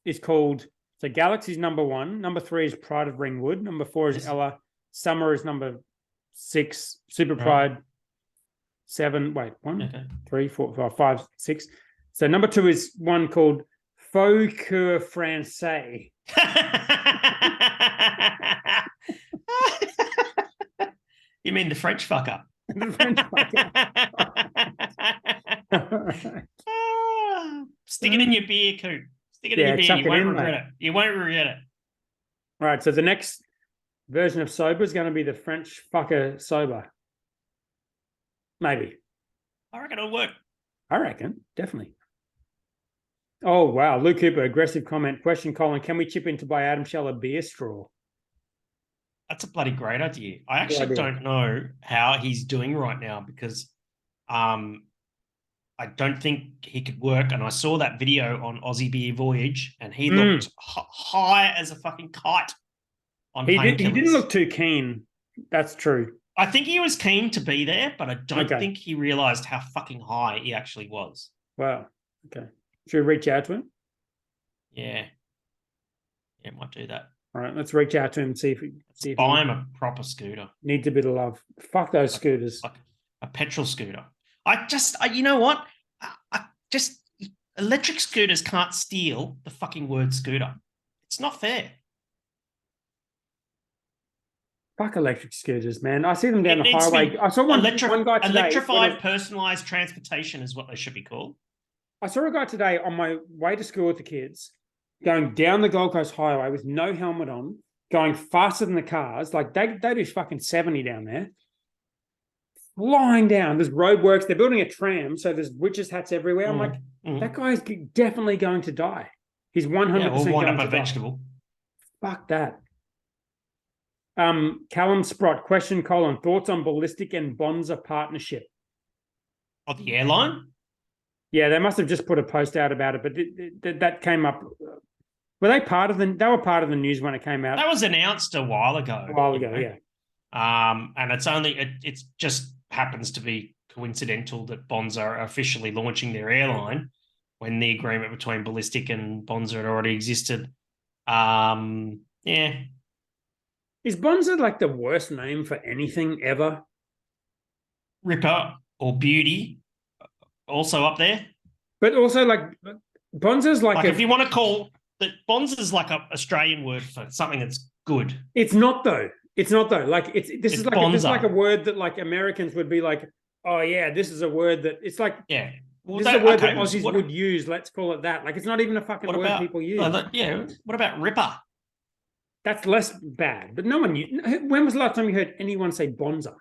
is called, so Galaxy's number 1, number 3 is Pride of Ringwood, number 4 is Ella, Summer is number 6, Super Pride 7. Wait, 1, 3, 4, 5, 6. So number 2 is one called Faux Cœur Français. You mean the French fucker? The French fucker. Stick it in your beer, Coop. Stick it in your beer. You won't regret it. You won't regret it. All right, so the next version of sober is going to be the French fucker sober. Maybe. I reckon it'll work. I reckon, definitely. Oh, wow. Luke Cooper, aggressive comment. Question, Colin, can we chip in to buy Adam Shell a beer straw? That's a bloody great idea. I actually don't know how he's doing right now because I don't think he could work. And I saw that video on Aussie Beer Voyage and he looked high as a fucking kite on painkillers. He didn't look too keen. That's true. I think he was keen to be there, but I don't think he realised how fucking high he actually was. Wow. Okay. Should we reach out to him? Yeah. Yeah, might do that. All right, let's reach out to him and see if buy him a proper scooter. Needs a bit of love. Fuck those scooters. Like a petrol scooter. You know what? Electric scooters can't steal the fucking word scooter. It's not fair. Fuck electric scooters, man. I see them down the highway. I saw one guy today. Electrified personalized transportation is what they should be called. I saw a guy today on my way to school with the kids going down the Gold Coast Highway with no helmet on, going faster than the cars. Like they do fucking 70 down there. Flying down. There's roadworks. They're building a tram, so there's witches' hats everywhere. I'm like, that guy's definitely going to die. He's 100% or wind going up to a vegetable. Die. Fuck that. Callum Sprott, question, thoughts on Ballistic and Bonza partnership? Of the airline? Yeah, they must have just put a post out about it, but that came up. Were they part of they were part of the news when it came out? That was announced a while ago. Yeah. And it just happens to be coincidental that Bonza are officially launching their airline when the agreement between Ballistic and Bonza had already existed. Yeah. Is Bonza like the worst name for anything ever? Ripper or Beauty, also up there. But also, like, Bonza's like if you want to call that, Bonza's like an Australian word for something that's good. It's not though. Like this is like a word that like Americans would be like, oh yeah, this is a word that it's like this is a word that Aussies would use. Let's call it that. Like it's not even a fucking word people use. What about Ripper? That's less bad. But no one knew. When was the last time you heard anyone say Bonza?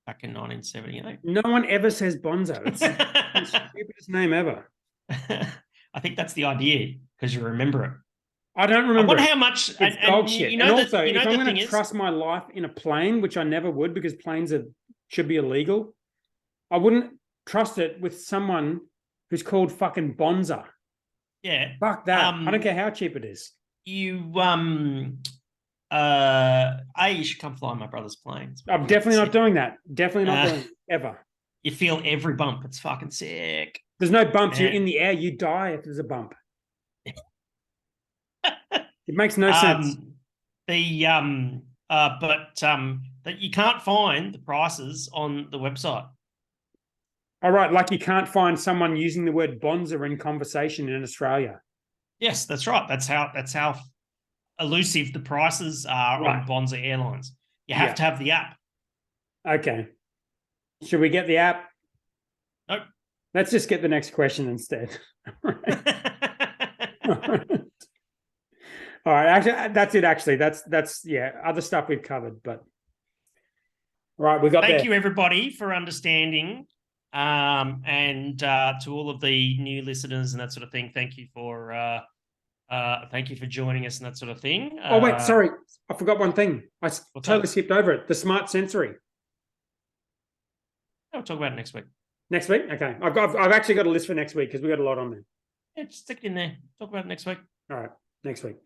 Back in 1978. No one ever says Bonza. It's the stupidest name ever. I think that's the idea because you remember it. I don't remember. I wonder how much. It's dog shit. And also, if I'm going to trust my life in a plane, which I never would because planes should be illegal, I wouldn't trust it with someone who's called fucking Bonza. Yeah. Fuck that. I don't care how cheap it is. You should come fly my brother's planes. I'm definitely not doing that. Definitely not doing it, ever. You feel every bump. It's fucking sick. There's no bumps. You're in the air. You die if there's a bump. It makes no sense. That you can't find the prices on the website. All right, like you can't find someone using the word Bonza in conversation in Australia. Yes, that's right. That's how elusive the prices are on Bonza Airlines. You have to have the app. Okay. Should we get the app? Nope. Let's just get the next question instead. All right. Actually, that's it. Actually, that's other stuff we've covered, but all right, we got. Thank you, everybody, for understanding, and to all of the new listeners and that sort of thing. Thank you for joining us and that sort of thing. Oh wait, sorry, I forgot one thing. I totally skipped over it. The smart sensory. We'll talk about it next week. Next week, okay. I've actually got a list for next week because we got a lot on there. Yeah, just stick it in there. Talk about it next week. All right, next week.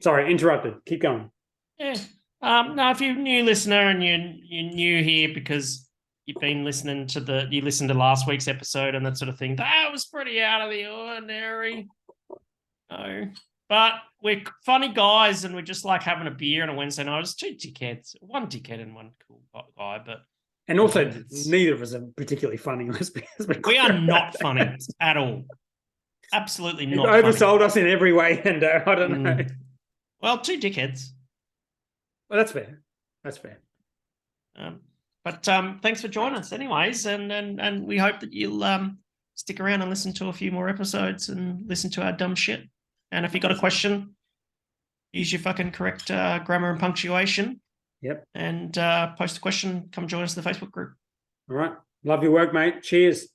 Sorry, interrupted. Keep going. Yeah. No, if you're a new listener and you're new here because you've been listening to you listened to last week's episode and that sort of thing, that was pretty out of the ordinary. No. But we're funny guys and we're just like having a beer on a Wednesday night. It's two dickheads, one dickhead and one cool guy, but. And also, neither of us are particularly funny. We are not funny at all. Absolutely not. You've oversold us in every way, Hendo. I don't know. Well, two dickheads. Well, that's fair. That's fair. But thanks for joining us, anyways, and we hope that you'll stick around and listen to a few more episodes and listen to our dumb shit. And if you got a question, use your fucking correct grammar and punctuation. Yep. And post a question. Come join us in the Facebook group. All right. Love your work, mate. Cheers.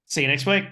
See you next week.